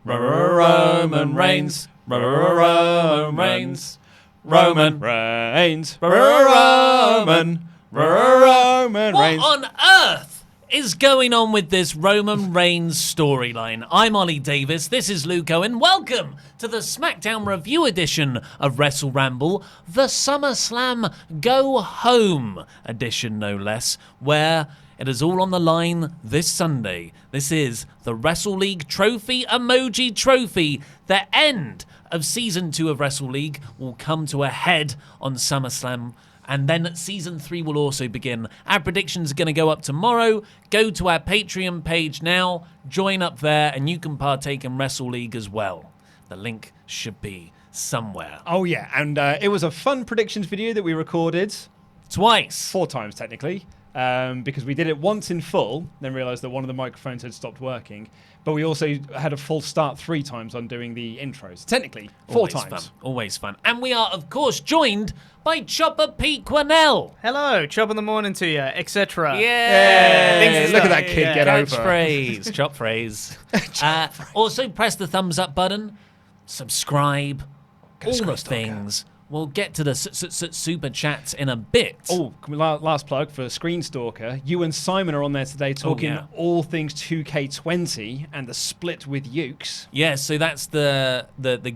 Roman Reigns. Roman Reigns. Roman Reigns. Roman Reigns. What on earth is going on with this Roman Reigns storyline? I'm Ollie Davis. This is Luke Owen. Welcome to the SmackDown review edition of Wrestle Ramble, the SummerSlam Go Home edition, no less, where it is all on the line this Sunday. This is the Wrestle League Trophy Emoji Trophy. The end of Season 2 of Wrestle League will come to a head on SummerSlam. And then Season 3 will also begin. Our predictions are going to go up tomorrow. Go to our Patreon page now. Join up there and you can partake in Wrestle League as well. The link should be somewhere. Oh, yeah. And it was a fun predictions video that we recorded. Twice. 4 times, technically. Because we did it once in full, then realised that one of the microphones had stopped working. But we also had a full start 3 times on doing the intros. Technically, 4 Always times. Fun. Always fun. And we are, of course, joined by Chopper Pete Quinnell. Hello, chop in the morning to you, etc. Yeah. Look at that kid get over. Catchphrase. Chop phrase. Also, press the thumbs up button. Subscribe. All the things. We'll get to the super chats in a bit. Oh, last plug for Screen Stalker. You and Simon are on there today talking all things 2K20 and the split with Ukes. Yeah, so that's the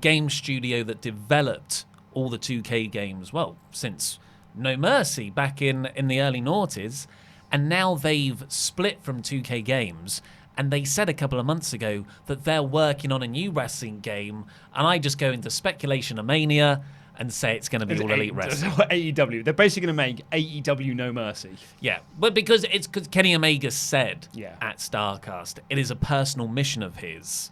game studio that developed all the 2K games, well, since No Mercy back in the early noughties. And now they've split from 2K Games. And they said a couple of months ago that they're working on a new wrestling game. And I just go into speculation mania and say it's going to be all Elite Wrestling. AEW. They're basically going to make AEW No Mercy. Yeah, but because Kenny Omega said Yeah. at StarCast, it is a personal mission of his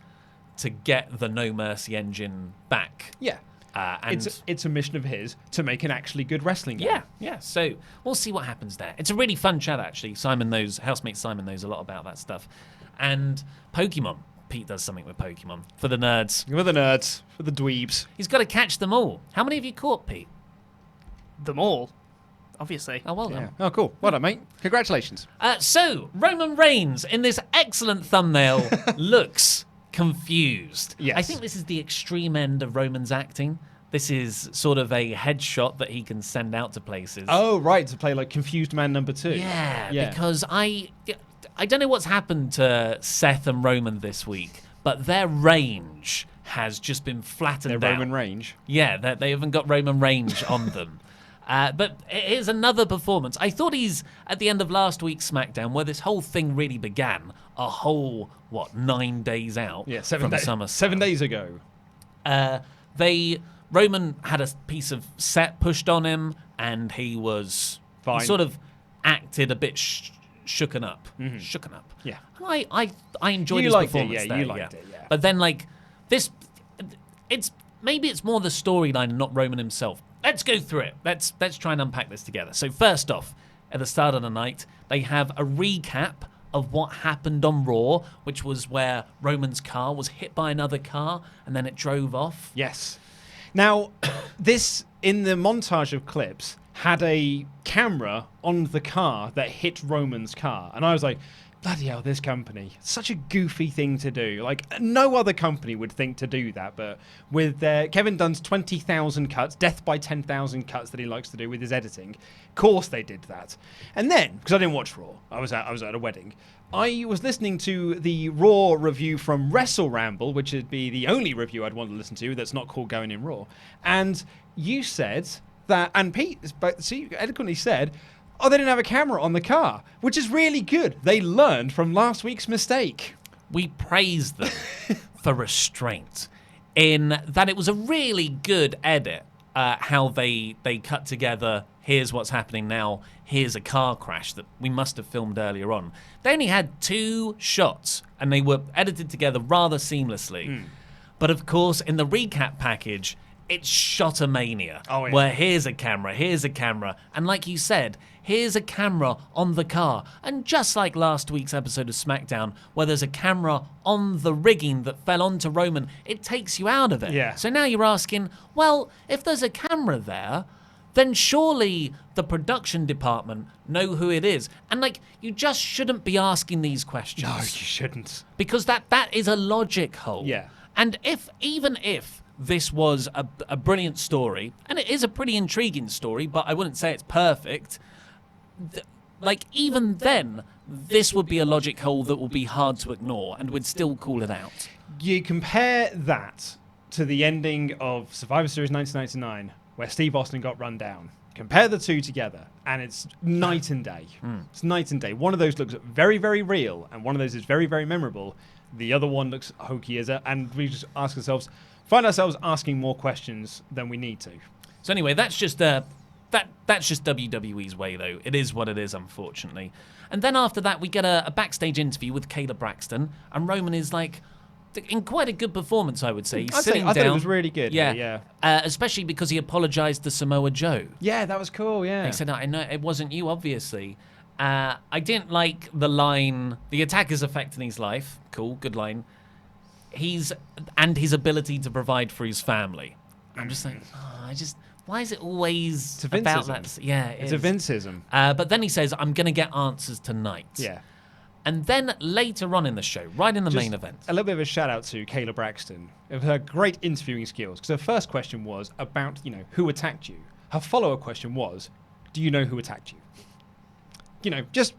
to get the No Mercy engine back. Yeah. And it's a mission of his to make an actually good wrestling game. yeah. So we'll see what happens there. It's a really fun chat, actually. Housemate Simon knows a lot about that stuff. And Pokemon. Pete does something with Pokemon. For the nerds. For the nerds. For the dweebs. He's got to catch them all. How many have you caught, Pete? Them all, obviously. Oh, well done. Yeah. Oh, cool. Well done, mate. Congratulations. So, Roman Reigns, in this excellent thumbnail, looks confused. Yes. I think this is the extreme end of Roman's acting. This is sort of a headshot that he can send out to places. Oh, right. To play like Confused Man number 2. Yeah. Because I don't know what's happened to Seth and Roman this week, but their range has just been flattened Their out. Roman range. Yeah, they haven't got Roman range on them. But here's another performance. I thought he's at the end of last week's SmackDown, where this whole thing really began, a whole, 9 days out from SummerSlam. 7 days ago. Roman had a piece of set pushed on him, and he was Fine. He sort of acted a bit shooken up. Mm-hmm. Shooken up. Yeah. I enjoyed his liked performance it, there. you liked it, yeah. But then, this, maybe it's more the storyline and not Roman himself. Let's go through it. Let's try and unpack this together. So first off, at the start of the night, they have a recap of what happened on Raw, which was where Roman's car was hit by another car, and then it drove off. Yes. Now, this, in the montage of clips, had a camera on the car that hit Roman's car. And I was like, bloody hell, this company. Such a goofy thing to do. Like, no other company would think to do that. But with Kevin Dunn's 20,000 cuts, death by 10,000 cuts that he likes to do with his editing, of course they did that. And then, because I didn't watch Raw, I was at a wedding, I was listening to the Raw review from Wrestle Ramble, which would be the only review I'd want to listen to that's not called Going in Raw. And you said that, and Pete eloquently said, oh, they didn't have a camera on the car, which is really good. They learned from last week's mistake. We praised them for restraint in that it was a really good edit, how they cut together, here's what's happening now, here's a car crash that we must have filmed earlier on. They only had 2 shots, and they were edited together rather seamlessly. But of course, in the recap package, it's shot-a-mania, where here's a camera, and like you said, here's a camera on the car. And just like last week's episode of SmackDown, where there's a camera on the rigging that fell onto Roman, it takes you out of it. Yeah. So now you're asking, well, if there's a camera there, then surely the production department know who it is. And you just shouldn't be asking these questions. No, you shouldn't. Because that is a logic hole. Yeah. And even if this was a brilliant story, and it is a pretty intriguing story, but I wouldn't say it's perfect, even then, this would be a logic hole that would be hard to ignore and would still call it out. You compare that to the ending of Survivor Series 1999, where Steve Austin got run down. Compare the two together, and it's night and day. It's night and day. One of those looks very, very real, and one of those is very, very memorable. The other one looks hokey and we just find ourselves asking more questions than we need to. So anyway, that's just WWE's way, though. It is what it is, unfortunately. And then after that, we get a backstage interview with Kayla Braxton, and Roman is like, in quite a good performance, I would say. He's sitting down. I thought it was really good. Yeah. Especially because he apologized to Samoa Joe. Yeah, that was cool, yeah. He said, I know it wasn't you, obviously. I didn't like the line, the attack is affecting his life. Cool, good line. And his ability to provide for his family. I'm just like, why is it always about that? Yeah, it's a Vinceism. But then he says, I'm going to get answers tonight. Yeah. And then later on in the show, right in the main event. A little bit of a shout out to Kayla Braxton of her great interviewing skills. Because her first question was about, who attacked you. Her follow-up question was, do you know who attacked you? Just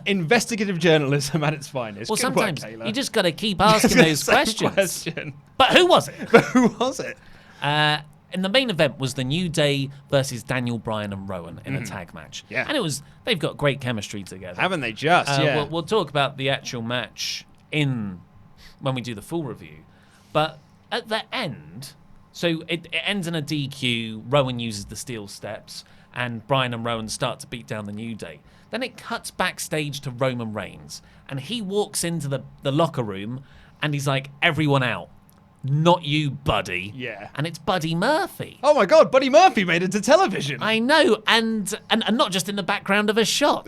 investigative journalism at its finest. Well, Good sometimes work, Kayla. you just got to keep asking those questions. But who was it? In the main event was the New Day versus Daniel Bryan and Rowan in a tag match. Yeah. And they've got great chemistry together. Haven't they just? Yeah. We'll talk about the actual match when we do the full review. But at the end, so it ends in a DQ, Rowan uses the steel steps, and Bryan and Rowan start to beat down the New Day. Then it cuts backstage to Roman Reigns, and he walks into the locker room, and he's like, everyone out. Not you, Buddy. Yeah. And it's Buddy Murphy. Oh my God, Buddy Murphy made it to television. I know, and not just in the background of a shot.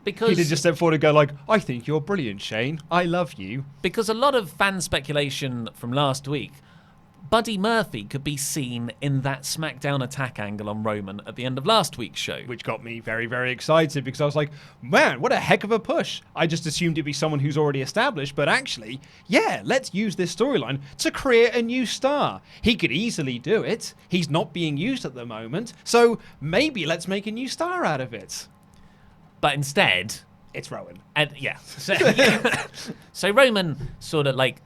Because he did just step forward and go like, I think you're brilliant, Shane. I love you. Because a lot of fan speculation from last week, Buddy Murphy could be seen in that SmackDown attack angle on Roman at the end of last week's show. Which got me very, very excited because I was like, man, what a heck of a push. I just assumed it'd be someone who's already established, but actually, yeah, let's use this storyline to create a new star. He could easily do it. He's not being used at the moment, so maybe let's make a new star out of it. But instead... It's Rowan. And yeah. So Roman sort of like...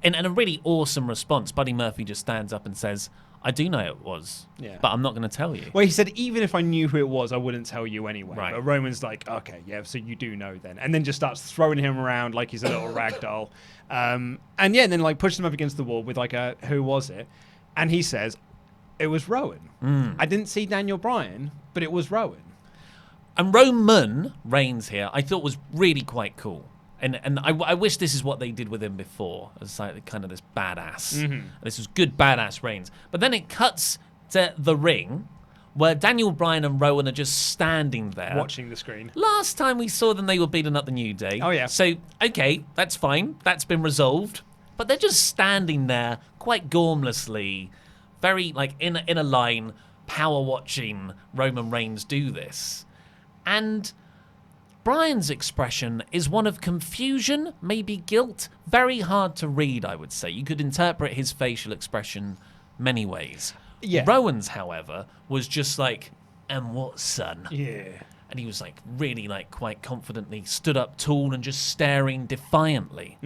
In a really awesome response, Buddy Murphy just stands up and says, I do know it was, but I'm not going to tell you. Well, he said, even if I knew who it was, I wouldn't tell you anyway. Right. But Roman's like, okay, yeah, so you do know then. And then just starts throwing him around like he's a little rag doll. And then like pushes him up against the wall with like a, who was it? And he says, it was Rowan. I didn't see Daniel Bryan, but it was Rowan. And Roman Reigns here, I thought was really quite cool. And I wish this is what they did with him before, as like kind of this badass. This was good badass Reigns. But then it cuts to the ring, where Daniel Bryan and Rowan are just standing there. Watching the screen. Last time we saw them, they were beating up the New Day. Oh, yeah. So, okay, that's fine. That's been resolved. But they're just standing there, quite gormlessly, very, like, in a line, power watching Roman Reigns do this. And... Bryan's expression is one of confusion, maybe guilt. Very hard to read, I would say. You could interpret his facial expression many ways. Yeah. Rowan's, however, was just like, and what, son? Yeah. And he was like really like quite confidently stood up tall and just staring defiantly.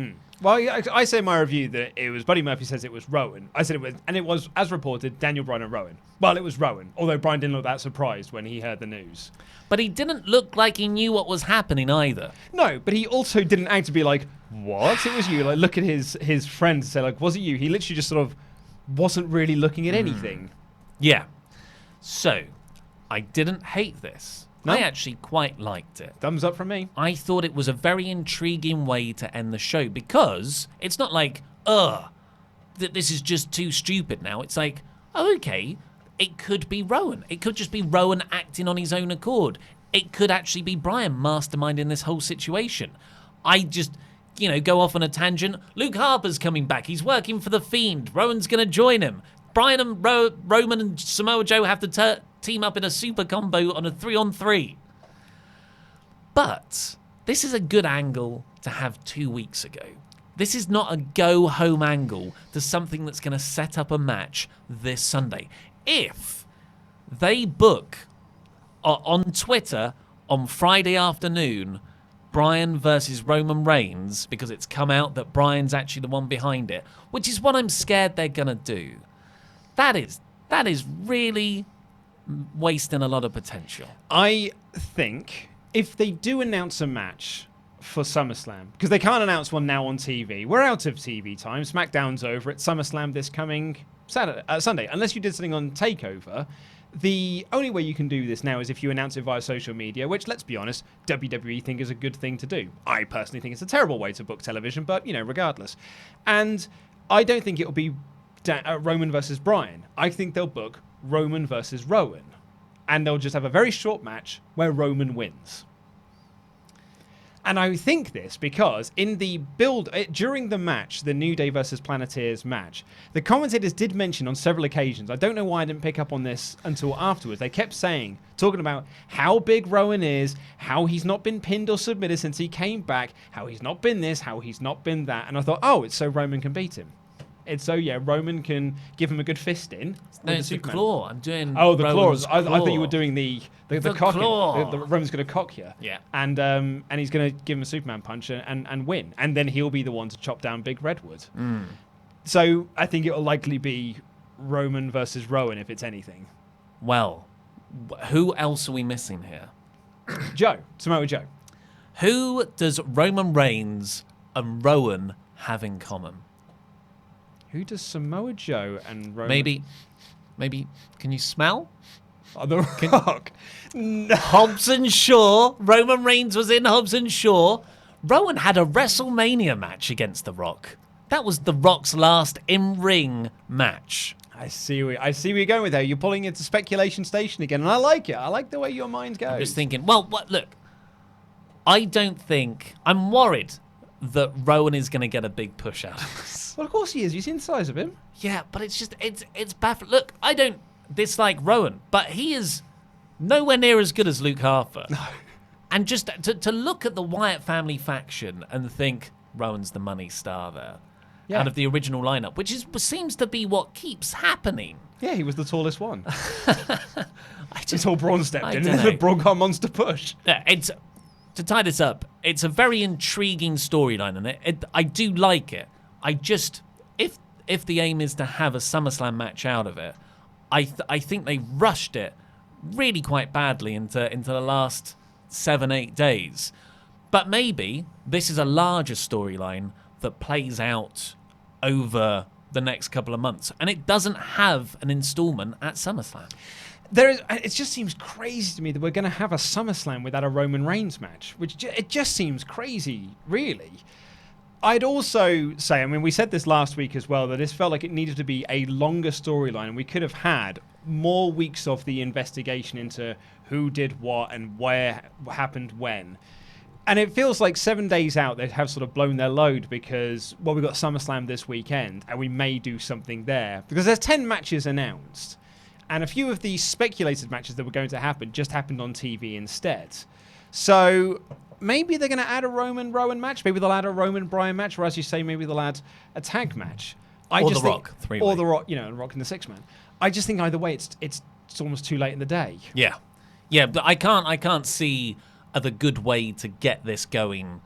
Well, I say in my review that it was Buddy Murphy says it was Rowan. I said it was, and it was, as reported, Daniel Bryan and Rowan. Well, it was Rowan, although Bryan didn't look that surprised when he heard the news. But he didn't look like he knew what was happening either. No, but he also didn't act to be like, what? It was you. Like, look at his friend and say, like, was it you? He literally just sort of wasn't really looking at anything. Yeah. So, I didn't hate this. No? I actually quite liked it. Thumbs up from me. I thought it was a very intriguing way to end the show because it's not like, this is just too stupid now. It's like, oh, okay, it could be Rowan. It could just be Rowan acting on his own accord. It could actually be Bryan masterminding this whole situation. I just, go off on a tangent. Luke Harper's coming back. He's working for The Fiend. Rowan's going to join him. Bryan and Roman and Samoa Joe have to team up in a super combo on a 3-on-3. But this is a good angle to have 2 weeks ago. This is not a go-home angle to something that's going to set up a match this Sunday. If they book on Twitter on Friday afternoon Bryan versus Roman Reigns, because it's come out that Bryan's actually the one behind it, which is what I'm scared they're going to do, that is really wasting a lot of potential. I think if they do announce a match for SummerSlam, because they can't announce one now on TV. We're out of TV time. SmackDown's over. It's SummerSlam this coming Sunday. Unless you did something on TakeOver, the only way you can do this now is if you announce it via social media, which, let's be honest, WWE think is a good thing to do. I personally think it's a terrible way to book television, but, regardless. And I don't think it'll be Roman versus Bryan. I think they'll book Roman versus Rowan. And they'll just have a very short match where Roman wins. And I think this because in the during the match, the New Day versus Planeteers match, the commentators did mention on several occasions, I don't know why I didn't pick up on this until afterwards, they kept talking about how big Rowan is, how he's not been pinned or submitted since he came back, how he's not been this, how he's not been that. And I thought, it's so Roman can beat him. It's so, Roman can give him a good fist in. No, it's the claw. I'm doing the Rowan's claws. I claw. thought you were doing the cocking. claw. The Roman's going to cock you. Yeah. And he's going to give him a Superman punch and win. And then he'll be the one to chop down Big Redwood. So I think it'll likely be Roman versus Rowan if it's anything. Well, who else are we missing here? Samoa Joe. Who does Roman Reigns and Rowan have in common? Who does Samoa Joe and Roman... Maybe, can you smell? The Rock. No. Hobbs and Shaw. Roman Reigns was in Hobbs and Shaw. Rowan had a WrestleMania match against The Rock. That was The Rock's last in-ring match. I see where you're going with that. You're pulling into speculation station again, and I like it. I like the way your mind goes. I'm just thinking, look, I don't think... I'm worried that Rowan is going to get a big push out of this. Well, of course he is. You've seen the size of him. Yeah, but it's baffling. Look, I don't dislike Rowan, but he is nowhere near as good as Luke Harper. No. And just to look at the Wyatt family faction and think Rowan's the money star there out of the original lineup, which seems to be what keeps happening. Yeah, he was the tallest one. Until Braun stepped in and the Braun got a monster push. Yeah, to tie this up, it's a very intriguing storyline, and I do like it. I just, if the aim is to have a SummerSlam match out of it, I think they rushed it really quite badly into the last 7-8 days. But maybe this is a larger storyline that plays out over the next couple of months, and it doesn't have an installment at SummerSlam. It just seems crazy to me that we're going to have a SummerSlam without a Roman Reigns match, it just seems crazy, really. I'd also say, we said this last week as well, that this felt like it needed to be a longer storyline, and we could have had more weeks of the investigation into who did what and what happened when. And it feels like 7 days out, they have sort of blown their load because, we've got SummerSlam this weekend, and we may do something there. Because there's 10 matches announced. And a few of the speculated matches that were going to happen just happened on TV instead. So maybe they're going to add a Rowan match. Maybe they'll add a Roman-Bryan match. Or as you say, maybe they'll add a tag match. Or The Rock. Or The Rock, Rock in the six-man. I just think either way, it's almost too late in the day. Yeah. Yeah, but I can't see the good way to get this going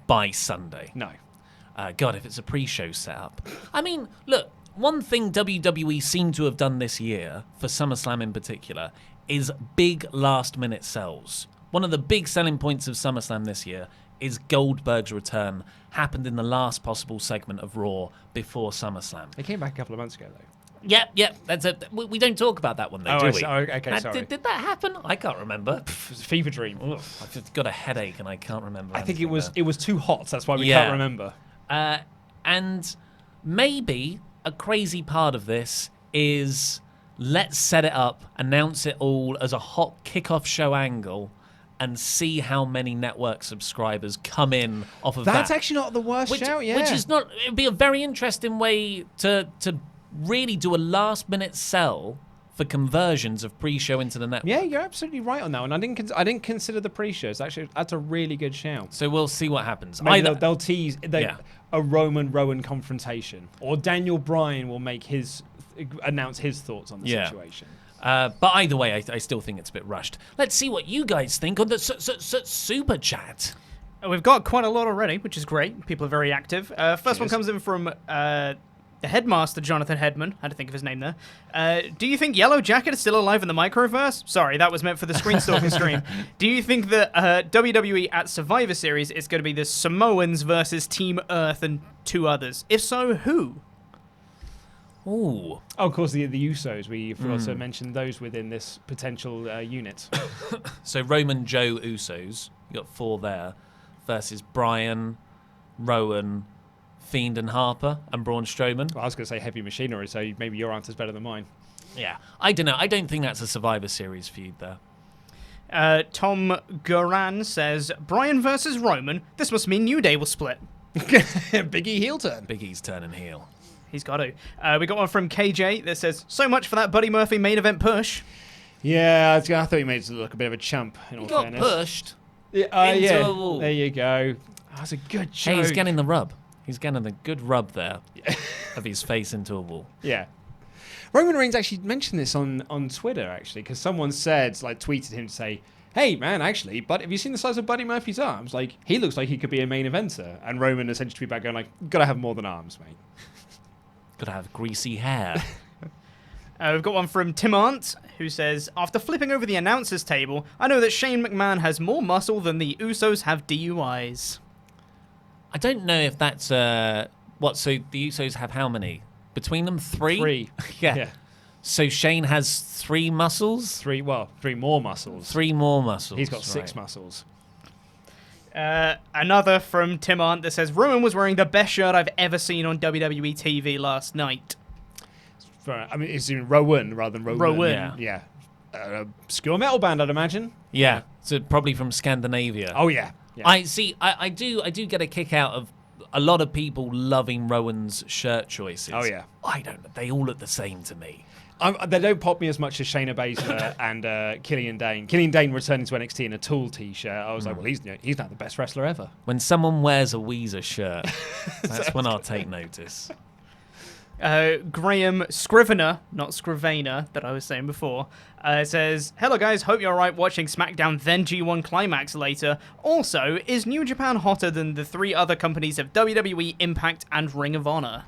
by Sunday. No. God, if it's a pre-show setup. Look, one thing WWE seem to have done this year, for SummerSlam in particular, is big last-minute sells. One of the big selling points of SummerSlam this year is Goldberg's return. Happened in the last possible segment of Raw before SummerSlam. They came back a couple of months ago, though. Yep. We don't talk about that one, though, do we? Okay, sorry. Did that happen? I can't remember. It was a fever dream. I've just got a headache and I can't remember. I think it was too hot. That's why we can't remember. And maybe a crazy part of this is let's set it up, announce it all as a hot kickoff show angle, and see how many network subscribers come in off of that. That's actually not the worst shout, yeah. Which is not. It'd be a very interesting way to really do a last minute sell for conversions of pre-show into the network. Yeah, you're absolutely right on that one. I didn't consider the pre-shows. Actually, that's a really good shout. So we'll see what happens. Maybe they'll tease a Rowan confrontation, or Daniel Bryan will announce his thoughts on the situation. But either way, I still think it's a bit rushed. Let's see what you guys think on the Super Chat. We've got quite a lot already, which is great. People are very active. First one comes in from the headmaster, Jonathan Hedman. I had to think of his name there. Do you think Yellow Jacket is still alive in the microverse? Sorry, that was meant for the Screen Stalking stream. Do you think that WWE at Survivor Series is going to be the Samoans versus Team Earth and 2 others? If so, who? Ooh. Oh, of course, the Usos. We forgot to mention those within this potential unit. So Roman, Joe, Usos. You got 4 there. Versus Bryan, Rowan, Fiend and Harper, and Braun Strowman. Well, I was going to say Heavy Machinery, so maybe your answer's better than mine. Yeah. I don't know. I don't think that's a Survivor Series feud there. Tom Goran says, Bryan versus Roman. This must mean New Day will split. Big E heel turn. Big E's turning heel. He's got to. We got one from KJ that says, so much for that Buddy Murphy main event push. Yeah, I thought he made it look a bit of a chump, in all He got fairness. pushed into a wall. There you go. That's a good joke. Hey, he's getting the rub. He's getting the good rub there of his face into a wall. Yeah. Roman Reigns actually mentioned this on Twitter, actually, because someone tweeted him to say, hey, man, actually, but have you seen the size of Buddy Murphy's arms? Like, he looks like he could be a main eventer. And Roman essentially tweeted back going, like, gotta have more than arms, mate. Gotta have greasy hair. We've got one from Tim Arndt, who says, after flipping over the announcers table, I know that Shane McMahon has more muscle than the Usos have DUIs. I don't know if that's... so the Usos have how many? Between them, 3? 3. Yeah. So Shane has 3 muscles? 3 more muscles. 3 more muscles. He's got 6 muscles. Another from Tim Arndt that says, Rowan was wearing the best shirt I've ever seen on WWE TV last night. It's in Rowan rather than Rowan. Rowan. Yeah. Skewed metal band, I'd imagine. Yeah. So probably from Scandinavia. Oh, yeah. I do get a kick out of a lot of people loving Rowan's shirt choices. Oh, yeah. I don't know. They all look the same to me. They don't pop me as much as Shayna Baszler and Killian Dane. Killian Dane returning to NXT in a Tool t-shirt. I was like, well, he's not the best wrestler ever. When someone wears a Weezer shirt, that's when I'll take notice. Graham Scrivener, not Scrivener, that I was saying before, says, hello guys, hope you're alright watching SmackDown then G1 Climax later. Also, is New Japan hotter than the 3 other companies of WWE, Impact, and Ring of Honor?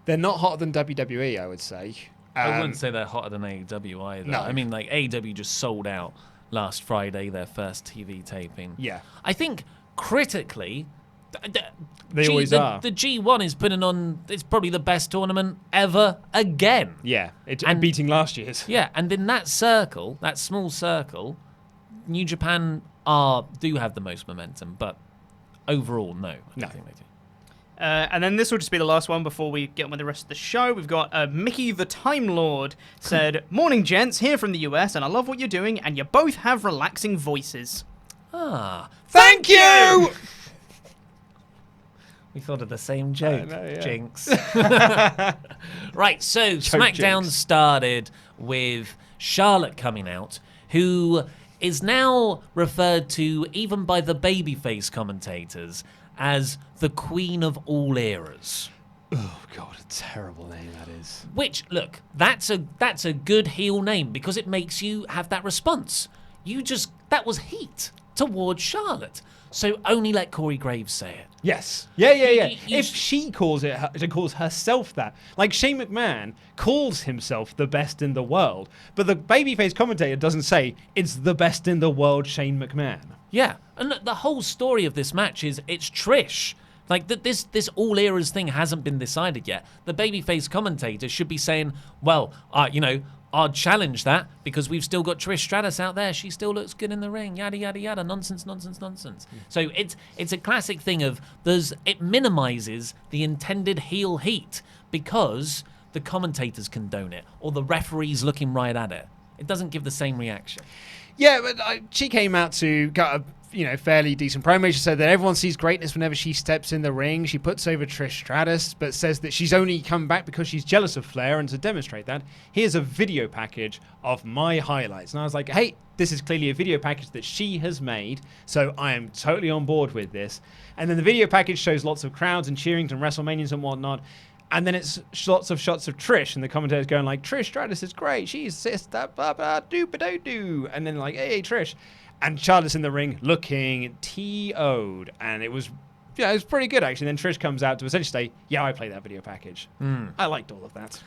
They're not hotter than WWE, I would say. I wouldn't say they're hotter than AEW either. No. I mean, like, AEW just sold out last Friday, their first TV taping. Yeah. I think, critically... They always are. The G1 is putting on... It's probably the best tournament ever again. Yeah. And beating last year's. Yeah, and in that circle, that small circle, New Japan do have the most momentum, but overall, no. I don't think they do. And then this will just be the last one before we get on with the rest of the show. We've got Mickey the Time Lord said, morning gents, here from the US, and I love what you're doing, and you both have relaxing voices. Thank you! We thought of the same joke. know, yeah. Jinx. Right, so SmackDown jinx. started with Charlotte coming out, who is now referred to, even by the babyface commentators, as the Queen of All Eras. Oh, God, a terrible name that is. Which, look, that's a good heel name because it makes you have that response. That was heat towards Charlotte. So only let Corey Graves say it. Yes. Yeah. If she calls herself that. Like Shane McMahon calls himself the best in the world, but the babyface commentator doesn't say it's the best in the world, Shane McMahon. Yeah, and look, the whole story of this match is it's Trish. Like, this all eras thing hasn't been decided yet. The babyface commentator should be saying, well, I'll challenge that because we've still got Trish Stratus out there. She still looks good in the ring. Yada, yada, yada. Nonsense. So it's a classic thing of it minimizes the intended heel heat because the commentators condone it or the referee's looking right at it. It doesn't give the same reaction. Yeah, but she came out to got a fairly decent promo. She said that everyone sees greatness whenever she steps in the ring. She puts over Trish Stratus, but says that she's only come back because she's jealous of Flair. And to demonstrate that, here's a video package of my highlights. And I was like, hey, this is clearly a video package that she has made, so I am totally on board with this. And then the video package shows lots of crowds and cheering and WrestleManias and whatnot. And then it's lots of shots of Trish, and the commentators going like, Trish Stratus is great. She's sister, blah, blah, doo-ba-doo-doo. And then like, hey, Trish. And Charlotte's in the ring looking T.O.'d. And it was pretty good, actually. And then Trish comes out to essentially say, yeah, I played that video package. I liked all of that.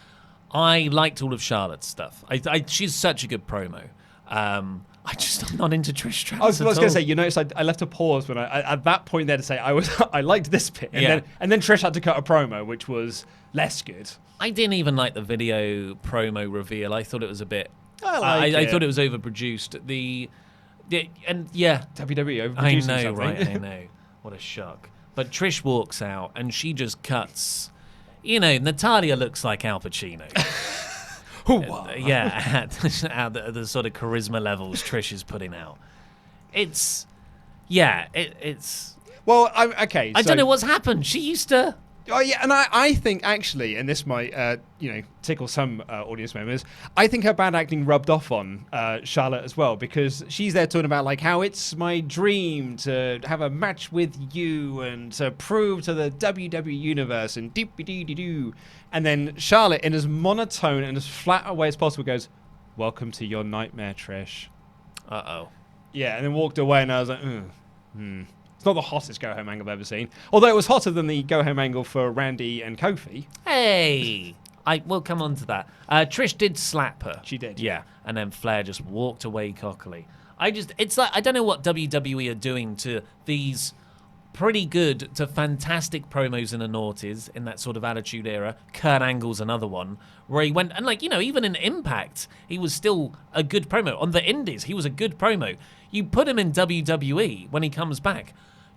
I liked all of Charlotte's stuff. She's such a good promo. I'm not into Trish Stratus. I was going to say, you notice I left a pause when I at that point there to say I liked this bit, and then Trish had to cut a promo, which was less good. I didn't even like the video promo reveal. I thought it was a bit. I thought it was overproduced. WWE overproducing I know, something. right? I know. What a shock. But Trish walks out and she just cuts. Natalya looks like Al Pacino. At the sort of charisma levels Trish is putting out. It's. Well, okay. I don't know what's happened. She used to. Oh yeah, and I think actually, and this might tickle some audience members, I think her bad acting rubbed off on Charlotte as well, because she's there talking about like how it's my dream to have a match with you and to prove to the WWE universe and deep-a-dee-dee-doo. And then Charlotte, in as monotone and as flat a way as possible, goes, "Welcome to your nightmare, Trish." Uh-oh. Yeah, and then walked away, and I was like, It's not the hottest go-home angle I've ever seen. Although it was hotter than the go-home angle for Randy and Kofi. Hey! We'll come on to that. Trish did slap her. She did. Yeah. And then Flair just walked away cockily. It's like, I don't know what WWE are doing to these pretty good to fantastic promos in the noughties in that sort of Attitude Era. Kurt Angle's another one where he went, and even in Impact, he was still a good promo. On the Indies, he was a good promo. You put him in WWE when he comes back,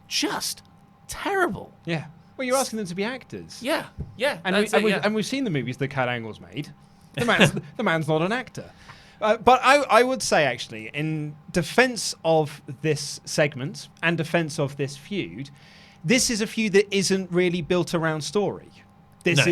just terrible. Yeah. Well, you're asking them to be actors. Yeah. And we've seen the movies that Kurt Angle's made. The man's not an actor. But I would say, actually, in defense of this segment and defense of this feud, this is a feud that isn't really built around story. This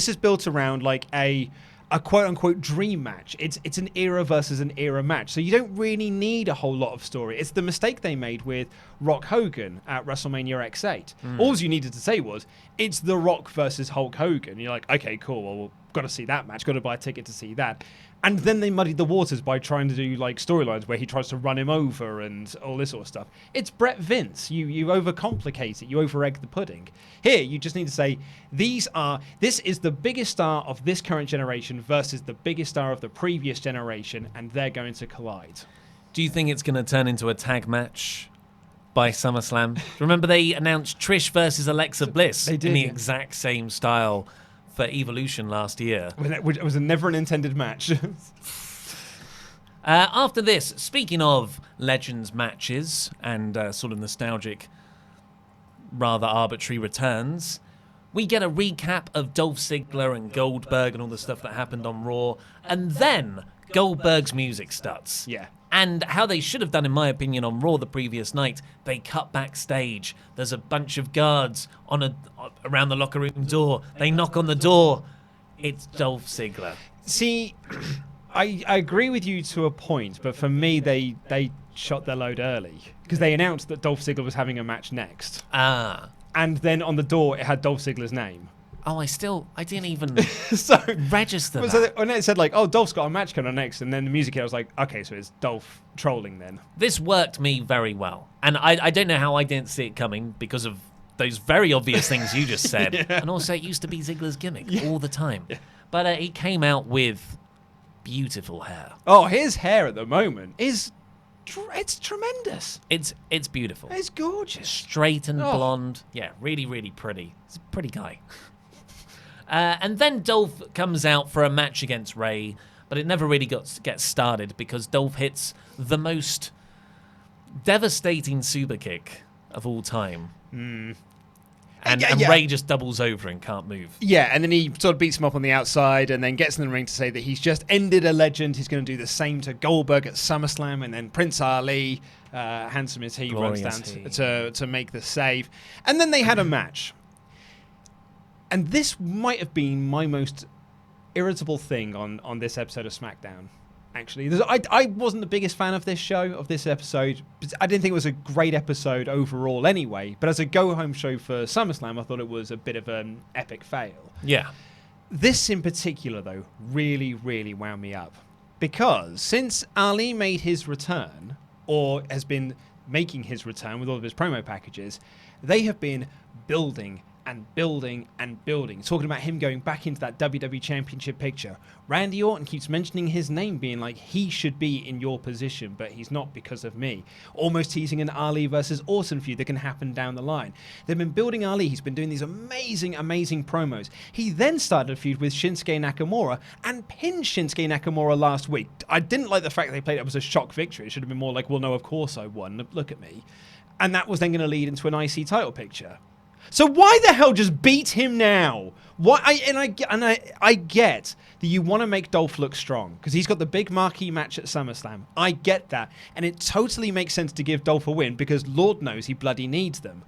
is built around like a quote-unquote dream match. It's an era versus an era match. So you don't really need a whole lot of story. It's the mistake they made with Rock Hogan at WrestleMania X8. All you needed to say was, it's The Rock versus Hulk Hogan. You're like, okay, cool, well, we've got to see that match. Got to buy a ticket to see that. And then they muddied the waters by trying to do like storylines where he tries to run him over and all this sort of stuff. It's Brett Vince. You overcomplicate it. You over-egg the pudding. Here, you just need to say, this is the biggest star of this current generation versus the biggest star of the previous generation, and they're going to collide. Do you think it's going to turn into a tag match by SummerSlam? Remember they announced Trish versus Alexa Bliss They did, in the yeah. exact same style for Evolution last year. It was never an intended match. After this, speaking of Legends matches and sort of nostalgic, rather arbitrary returns, we get a recap of Dolph Ziggler and Goldberg and all the stuff that happened on Raw, and then Goldberg's music starts. Yeah. And how they should have done, in my opinion, on Raw the previous night, they cut backstage. There's a bunch of guards around the locker room door. They knock on the door. It's Dolph Ziggler. See, I agree with you to a point, but for me, they shot their load early because they announced that Dolph Ziggler was having a match next. And then on the door, it had Dolph Ziggler's name. Oh, I didn't even register that. So when it said like, oh, Dolph's got a match coming on next, and then the music hit, I was like, okay, so it's Dolph trolling then. This worked me very well. And I don't know how I didn't see it coming because of those very obvious things you just said. Yeah. And also, it used to be Ziggler's gimmick all the time. Yeah. But he came out with beautiful hair. Oh, his hair at the moment is... It's tremendous. It's beautiful. It's gorgeous. Straight and blonde. Yeah, really, really pretty. He's a pretty guy. And then Dolph comes out for a match against Ray, but it never really gets started because Dolph hits the most devastating super kick of all time. And Ray just doubles over and can't move. Yeah, and then he sort of beats him up on the outside and then gets in the ring to say that he's just ended a legend. He's going to do the same to Goldberg at SummerSlam. And then Prince Ali, handsome as he, runs down to make the save. And then they had a match. And this might have been my most irritable thing on this episode of SmackDown. Actually, I wasn't the biggest fan of this episode. I didn't think it was a great episode overall anyway, but as a go-home show for SummerSlam, I thought it was a bit of an epic fail. Yeah. This in particular, though, really, really wound me up. Because since Ali made his return, or has been making his return with all of his promo packages, they have been building and building and building, talking about him going back into that WWE Championship picture. Randy Orton keeps mentioning his name, being like, he should be in your position, but he's not because of me. Almost teasing an Ali versus Orton feud that can happen down the line. They've been building Ali. He's been doing these amazing, amazing promos. He then started a feud with Shinsuke Nakamura and pinned Shinsuke Nakamura last week. I didn't like the fact that they played it as a shock victory. It should have been more like, well, no, of course I won. Look at me. And that was then going to lead into an IC title picture. So why the hell just beat him now? I get that you want to make Dolph look strong because he's got the big marquee match at SummerSlam. I get that. And it totally makes sense to give Dolph a win because Lord knows he bloody needs them.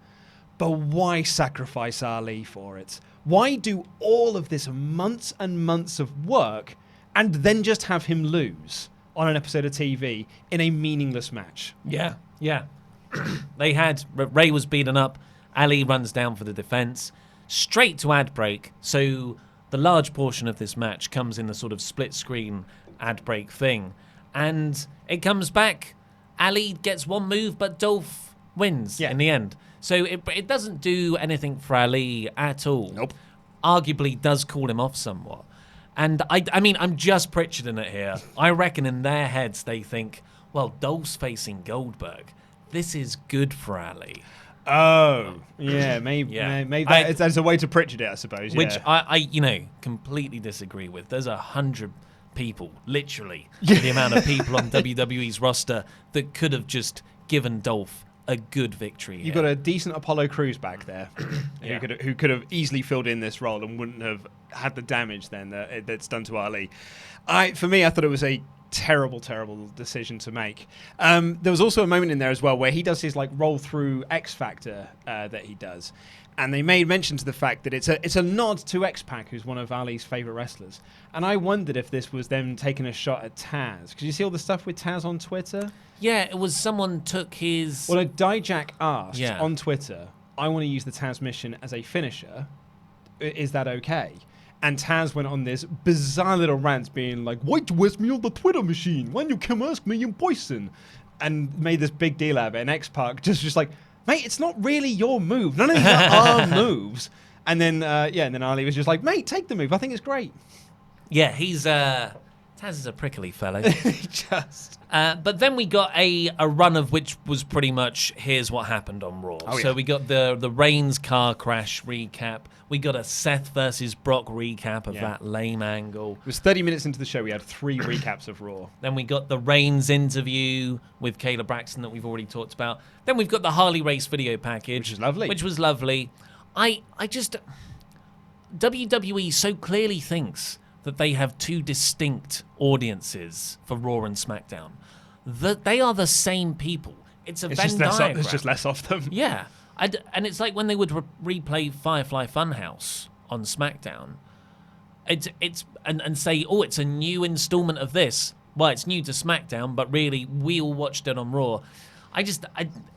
But why sacrifice Ali for it? Why do all of this months and months of work and then just have him lose on an episode of TV in a meaningless match? Yeah. Ray was beaten up. Ali runs down for the defense, straight to ad break. So the large portion of this match comes in the sort of split screen ad break thing. And it comes back. Ali gets one move, but Dolph wins in the end. So it doesn't do anything for Ali at all. Nope. Arguably does call him off somewhat. And I mean, I'm just Pritcharding it here. I reckon in their heads they think, well, Dolph's facing Goldberg. This is good for Ali. Oh, yeah, maybe that's a way to Pritchard it, I suppose. Which I completely disagree with. There's 100 people, literally, the amount of people on WWE's roster that could have just given Dolph a good victory. You've got a decent Apollo Crews back there, who could have easily filled in this role and wouldn't have had the damage then that's done to Ali. For me, I thought it was a terrible decision to make. There was also a moment in there as well where he does his roll through X Factor that he does, and they made mention to the fact that it's a nod to X-Pac, who's one of Ali's favorite wrestlers. And I wondered if this was them taking a shot at Taz, because you see all the stuff with Taz on Twitter. Yeah, it was someone took his. Well, Dijak asked on Twitter, "I want to use the Taz mission as a finisher. Is that okay?" And Taz went on this bizarre little rant being like, why'd you ask me on the Twitter machine? Why don't you come ask me in person? And made this big deal out of it. And X-Pac just like, mate, it's not really your move. None of these are our moves. And then, and then Ali was just like, mate, take the move. I think it's great. Yeah, he's... Taz is a prickly fellow. Just... but then we got a run of which was pretty much, here's what happened on Raw. Oh, yeah. So we got the Reigns car crash recap. We got a Seth versus Brock recap of that lame angle. It was 30 minutes into the show. We had 3 recaps of Raw. Then we got the Reigns interview with Kayla Braxton that we've already talked about. Then we've got the Harley Race video package. Which was lovely. I just... WWE so clearly thinks that they have 2 distinct audiences for Raw and SmackDown. That they are the same people. It's a Venn diagram. There's just less of them. Yeah. And it's like when they would replay Firefly Funhouse on SmackDown. And say, oh, it's a new installment of this. Well, it's new to SmackDown, but really, we all watched it on Raw.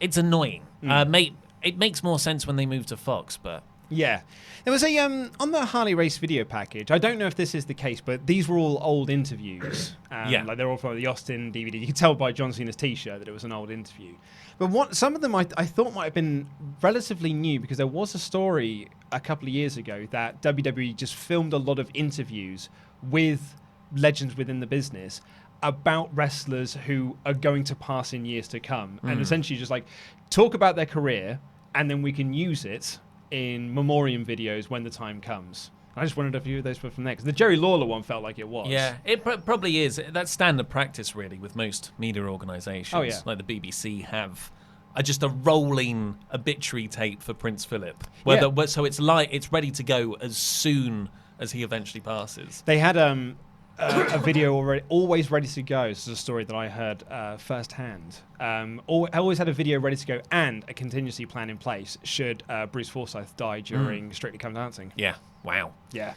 It's annoying. It makes more sense when they move to Fox, but... Yeah. There was a, on the Harley Race video package, I don't know if this is the case, but these were all old interviews. Like they're all from the Austin DVD. You could tell by John Cena's t-shirt that it was an old interview. But some of them I thought might have been relatively new, because there was a story a couple of years ago that WWE just filmed a lot of interviews with legends within the business about wrestlers who are going to pass in years to come. And essentially just talk about their career, and then we can use it in memoriam videos when the time comes. I just wondered if a few of those were from there, because the Jerry Lawler one felt like it was. Yeah, it probably is. That's standard practice, really, with most media organisations. Oh, yeah. Like the BBC have just a rolling obituary tape for Prince Philip. So it's ready to go as soon as he eventually passes. They had a video already, always ready to go. This is a story that I heard firsthand. I always had a video ready to go and a contingency plan in place should Bruce Forsyth die during Strictly Come Dancing. Yeah. Wow. Yeah.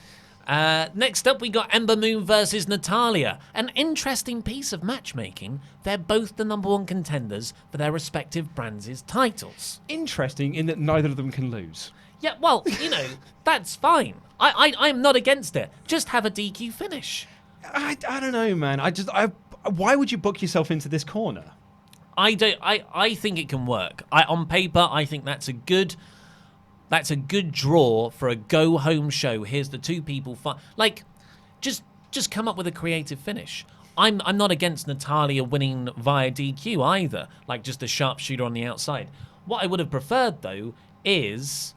Next up, we got Ember Moon versus Natalya. An interesting piece of matchmaking. They're both the number one contenders for their respective brands' titles. Interesting in that neither of them can lose. Yeah, well, that's fine. I'm not against it. Just have a DQ finish. I don't know, man. Why would you book yourself into this corner? I think it can work. On paper, I think that's a good draw for a go home show. Here's the two people just come up with a creative finish. I'm not against Natalya winning via DQ either, like just a sharpshooter on the outside. What I would have preferred though is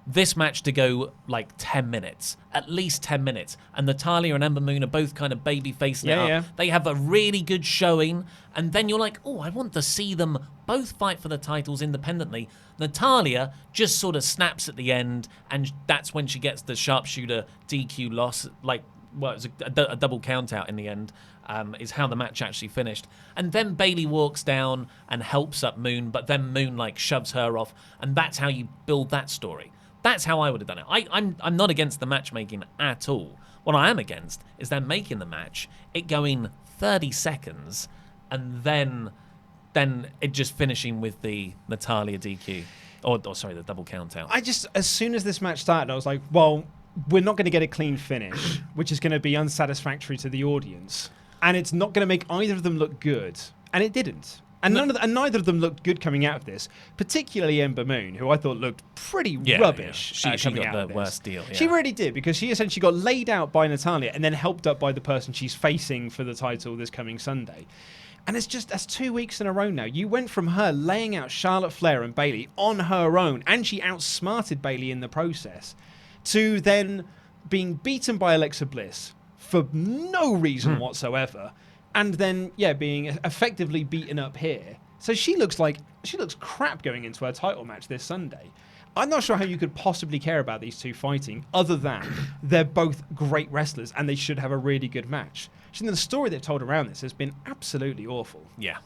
this match to go like 10 minutes, at least 10 minutes. And Natalya and Ember Moon are both kind of baby facing it up. Yeah. They have a really good showing. And then you're like, oh, I want to see them both fight for the titles independently. Natalya just sort of snaps at the end. And that's when she gets the sharpshooter DQ loss. It was a double count out in the end, is how the match actually finished. And then Bayley walks down and helps up Moon. But then Moon shoves her off. And that's how you build that story. That's how I would have done it. I'm not against the matchmaking at all. What I am against is them making the match, it going 30 seconds, and then it just finishing with the Natalya DQ. Or sorry, the double count out. As soon as this match started, I was like, well, we're not going to get a clean finish, which is going to be unsatisfactory to the audience. And it's not going to make either of them look good. And it didn't. And neither of them looked good coming out of this, particularly Ember Moon, who I thought looked pretty rubbish. Yeah. She coming got out the of worst deal. Yeah. She really did, because she essentially got laid out by Natalya and then helped up by the person she's facing for the title this coming Sunday. And that's 2 weeks in a row now. You went from her laying out Charlotte Flair and Bayley on her own, and she outsmarted Bayley in the process, to then being beaten by Alexa Bliss for no reason whatsoever. And then, being effectively beaten up here. So she looks crap going into her title match this Sunday. I'm not sure how you could possibly care about these two fighting, other than they're both great wrestlers and they should have a really good match. The story they've told around this has been absolutely awful. Yeah.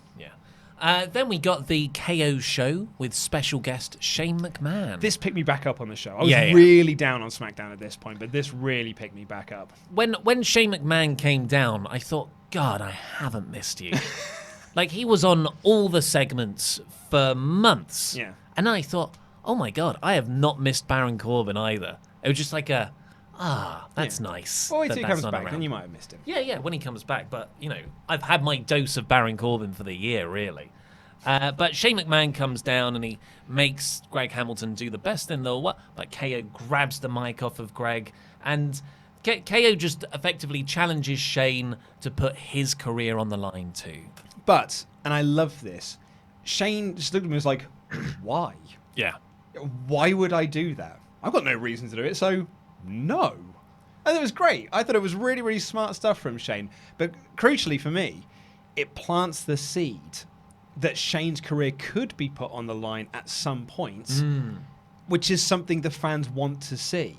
Then we got the KO show with special guest Shane McMahon. This picked me back up on the show. I was really down on SmackDown at this point, but this really picked me back up. When Shane McMahon came down, I thought, God, I haven't missed you. He was on all the segments for months. Yeah. And I thought, oh my God, I have not missed Baron Corbin either. It was just that's nice. Well, wait till he comes not back, around. then you might have missed him. Yeah, when he comes back. But, I've had my dose of Baron Corbin for the year, really. But Shane McMahon comes down and he makes Greg Hamilton do the best in the what. But KO grabs the mic off of Greg, and KO just effectively challenges Shane to put his career on the line too. But, and I love this, Shane just looked at me and was like, why? Yeah. Why would I do that? I've got no reason to do it, so no. And it was great. I thought it was really, really smart stuff from Shane. But crucially for me, it plants the seed that Shane's career could be put on the line at some point, which is something the fans want to see.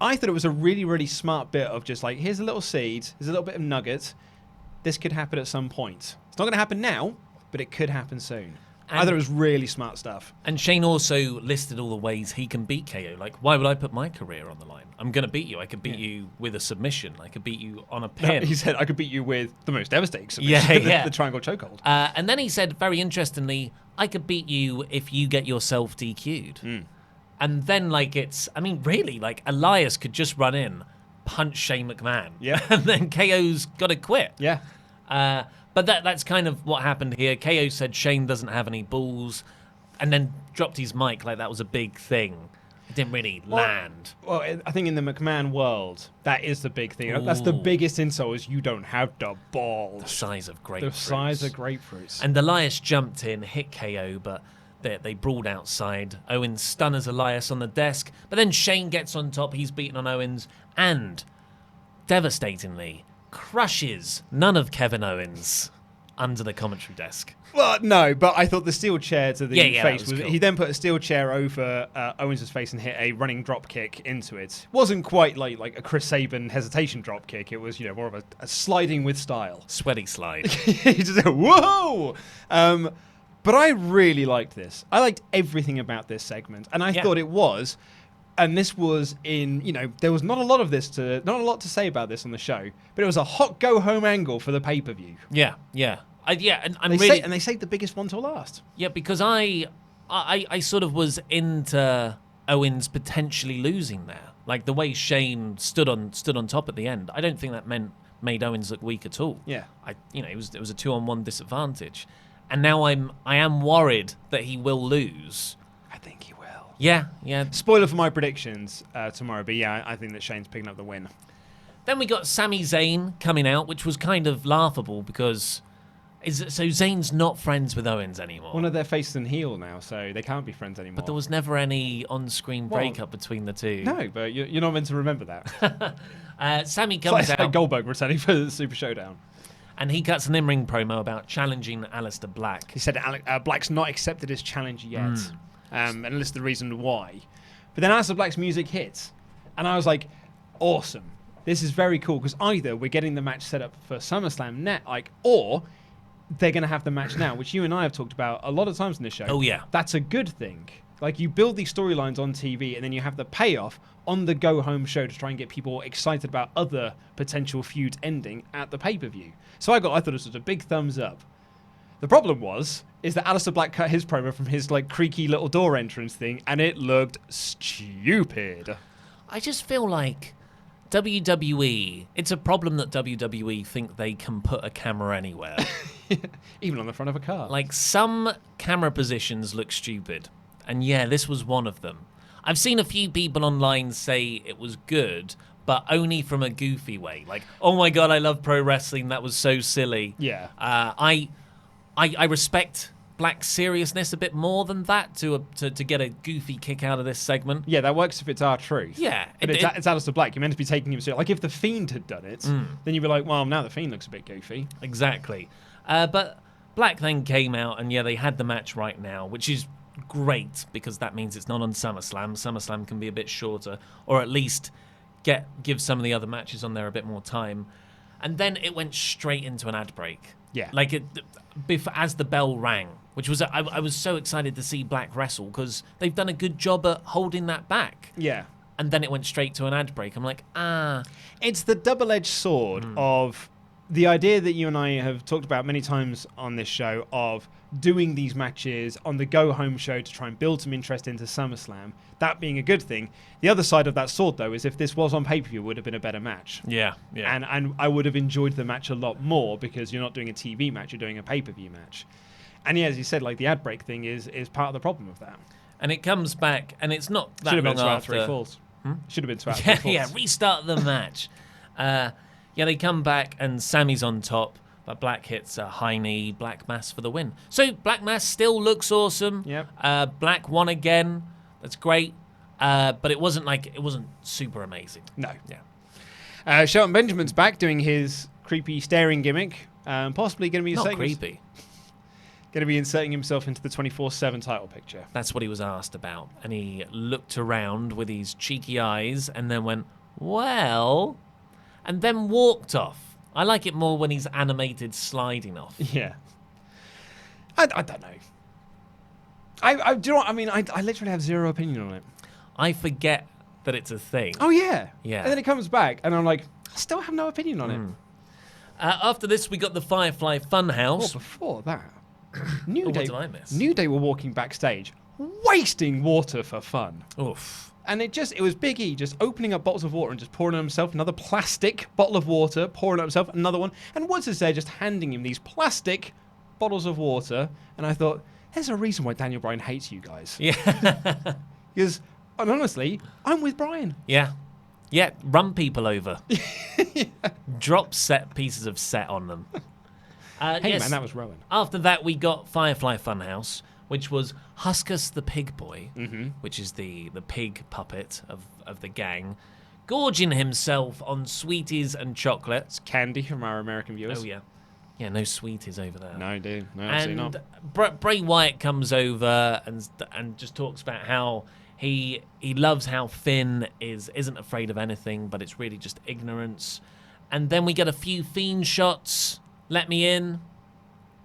I thought it was a really, really smart bit of just here's a little seed, here's a little bit of nugget. This could happen at some point. It's not going to happen now, but it could happen soon. I thought it was really smart stuff. And Shane also listed all the ways he can beat KO. Why would I put my career on the line? I'm going to beat you. I could beat you with a submission. I could beat you on a pin. He said, I could beat you with the most devastating submission, the triangle chokehold. And then he said, very interestingly, I could beat you if you get yourself DQ'd. And then, Elias could just run in, punch Shane McMahon. Yeah. And then KO's got to quit. Yeah. But that's kind of what happened here. KO said Shane doesn't have any balls, and then dropped his mic like that was a big thing. It didn't really land. Well, I think in the McMahon world, that is the big thing. Ooh. That's the biggest insult, is you don't have the balls. The size of grapefruits. The size of grapefruits. And Elias jumped in, hit KO, but they brawled outside. Owens stunners Elias on the desk, but then Shane gets on top. He's beaten on Owens, and devastatingly crushes none of Kevin Owens. under the commentary desk. Well, no, but I thought the steel chair to the Yeah, that face was cool. He then put a steel chair over Owens' face and hit a running drop kick into it. Wasn't quite like a Chris Sabin hesitation drop kick. It was more of a sliding with style. Sweaty slide. He just went, whoa! But I really liked this. I liked everything about this segment, and I thought it was. And this was there was not a lot to say about this on the show, but it was a hot go home angle for the pay per view. Yeah. And they saved the biggest one till last. Yeah, because I sort of was into Owens potentially losing there, like the way Shane stood on top at the end. I don't think that made Owens look weak at all. Yeah, it was a 2-on-1 disadvantage, and now I am worried that he will lose. I think he will. Yeah. Spoiler for my predictions tomorrow, but yeah, I think that Shane's picking up the win. Then we got Sami Zayn coming out, which was kind of laughable because Zayn's not friends with Owens anymore. One of their face and heel now, so they can't be friends anymore. But there was never any on-screen breakup between the two. No, but you're not meant to remember that. Sami comes out. Like Goldberg returning for the Super Showdown. And he cuts an in-ring promo about challenging Aleister Black. He said Black's not accepted his challenge yet, and lists the reason why. But then Aleister Black's music hits, and I was like, awesome. This is very cool, because either we're getting the match set up for SummerSlam or they're going to have the match now, which you and I have talked about a lot of times in this show. Oh, yeah. That's a good thing. Like, you build these storylines on TV, and then you have the payoff on the go-home show to try and get people excited about other potential feuds ending at the pay-per-view. So I thought this was a big thumbs up. The problem is that Aleister Black cut his promo from his, creaky little door entrance thing, and it looked stupid. I just feel like WWE, it's a problem that WWE think they can put a camera anywhere. Even on the front of a car. Like, some camera positions look stupid. And yeah, this was one of them. I've seen a few people online say it was good, but only from a goofy way. Like, oh my God, I love pro wrestling. That was so silly. Yeah. I respect Black's seriousness a bit more than that to get a goofy kick out of this segment. Yeah, that works if it's our truth. Yeah. But it's Aleister Black. You're meant to be taking him seriously. Like, if The Fiend had done it, then you'd be like, well, now The Fiend looks a bit goofy. Exactly. But Black then came out, and yeah, they had the match right now, which is great because that means it's not on SummerSlam. SummerSlam can be a bit shorter, or at least give some of the other matches on there a bit more time. And then it went straight into an ad break. Yeah. Like, as the bell rang, which was, I was so excited to see Black wrestle because they've done a good job at holding that back. Yeah. And then it went straight to an ad break. I'm like, It's the double-edged sword of the idea that you and I have talked about many times on this show of doing these matches on the go-home show to try and build some interest into SummerSlam, that being a good thing. The other side of that sword, though, is if this was on pay-per-view, it would have been a better match. Yeah. And I would have enjoyed the match a lot more because you're not doing a TV match, you're doing a pay-per-view match. And yeah, as you said, the ad break thing is part of the problem of that. And it comes back, and it's not that Should have long been 2 out of after. 3 falls. Should have been 2 out of 3 falls. Yeah, restart the match. They come back, and Sami's on top, but Black hits a high knee, Black Mass for the win. So Black Mass still looks awesome. Yep. Black won again. That's great. But it wasn't super amazing. No. Yeah. Shelton Benjamin's back doing his creepy staring gimmick. Possibly going to be Not creepy. Going to be inserting himself into the 24/7 title picture. That's what he was asked about. And he looked around with his cheeky eyes and then went, well, and then walked off. I like it more when he's animated sliding off. Yeah. I don't know. I do you know what I mean? I literally have zero opinion on it. I forget that it's a thing. Oh, yeah. Yeah. And then it comes back, and I'm like, I still have no opinion on it. After this, we got the Firefly Funhouse. Well, before that, New What Day, did I miss? New Day were walking backstage, wasting water for fun. Oof. And it was Big E just opening up bottles of water and just pouring on himself another plastic bottle of water, pouring on himself another one. And Woods is there just handing him these plastic bottles of water. And I thought, there's a reason why Daniel Bryan hates you guys. Yeah. Because, honestly, I'm with Bryan. Yeah. Yeah, run people over. Drop pieces of set on them. Hey, man, that was Rowan. After that, we got Firefly Funhouse, which was Huskus the Pig Boy, which is the pig puppet of the gang, gorging himself on sweeties and chocolates. Candy from our American viewers. Oh, yeah. Yeah, no sweeties over there. No, dude. No, absolutely not. Bray Wyatt comes over and just talks about how he loves how Finn isn't afraid of anything, but it's really just ignorance. And then we get a few Fiend shots. Let me in.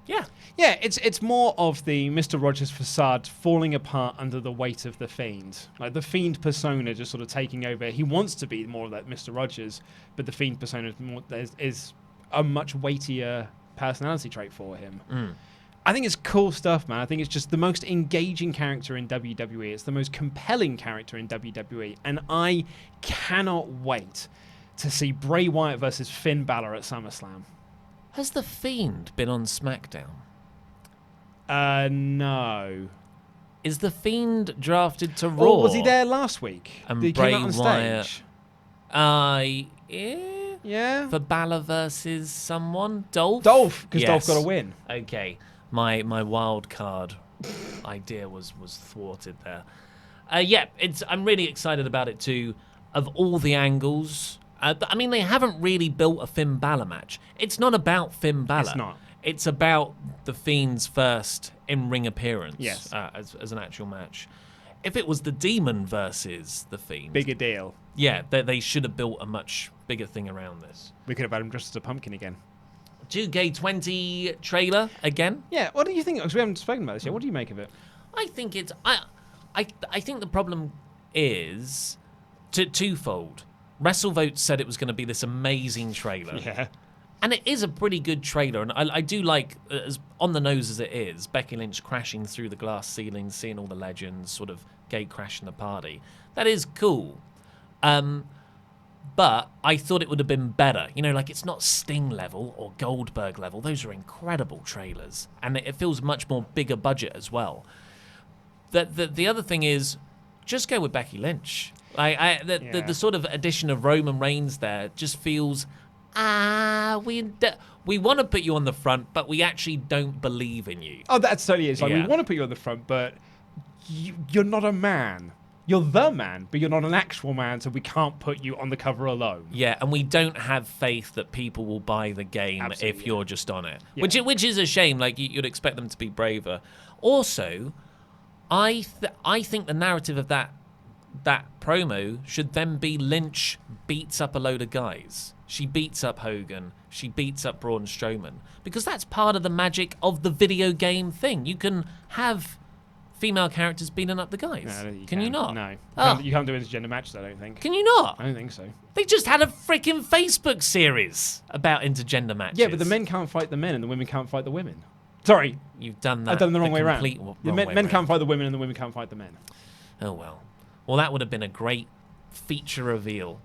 Yeah. Yeah, it's more of the Mr. Rogers facade falling apart under the weight of the Fiend. Like the Fiend persona just sort of taking over. He wants to be more like Mr. Rogers, but the Fiend persona is a much weightier personality trait for him. I think it's cool stuff, man. I think it's just the most engaging character in WWE. It's the most compelling character in WWE. And I cannot wait to see Bray Wyatt versus Finn Balor at SummerSlam. Has The Fiend been on SmackDown? No. Is The Fiend drafted to Raw? Or was he there last week? And Did he Bray come out on Wyatt. stage? Yeah. For Balor versus someone? Dolph? Because Dolph got a win. Okay. My wild card idea was thwarted there. I'm really excited about it too. Of all the angles, I mean, they haven't really built a Finn Balor match. It's not about Finn Balor. It's not. It's about the Fiend's first in-ring appearance. Yes. As an actual match. If it was the Demon versus the Fiend, Bigger deal. Yeah, they should have built a much bigger thing around this. We could have had him dressed as a pumpkin again. 2K20 trailer again. Yeah, what do you think? Because we haven't spoken about this yet. What do you make of it? I think it's I think the problem is twofold. WrestleVote said it was going to be this amazing trailer. Yeah. And it is a pretty good trailer, and I do like, as on the nose as it is, Becky Lynch crashing through the glass ceiling, seeing all the legends, sort of gate crashing the party. That is cool. But I thought it would have been better. You know, like it's not Sting level or Goldberg level. Those are incredible trailers. And it feels much more bigger budget as well. The other thing is, just go with Becky Lynch. The sort of addition of Roman Reigns there just feels, we want to put you on the front, but we actually don't believe in you. Oh, that totally is. Like, we want to put you on the front, but you're not a man. You're the man, but you're not an actual man, so we can't put you on the cover alone. Yeah, and we don't have faith that people will buy the game if you're just on it. Yeah. Which is a shame. Like, you'd expect them to be braver. Also, I think the narrative of that promo should then be Lynch beats up a load of guys. She beats up Hogan. She beats up Braun Strowman. Because that's part of the magic of the video game thing. You can have female characters beating up the guys. No, you can you not? No. Oh. You can't do intergender matches, I don't think. Can you not? I don't think so. They just had a freaking Facebook series about intergender matches. Yeah, but the men can't fight the men and the women can't fight the women. Sorry. You've done that. I've done the wrong way around. The men can't fight the women and the women can't fight the men. Oh, well. Well, that would have been a great feature reveal.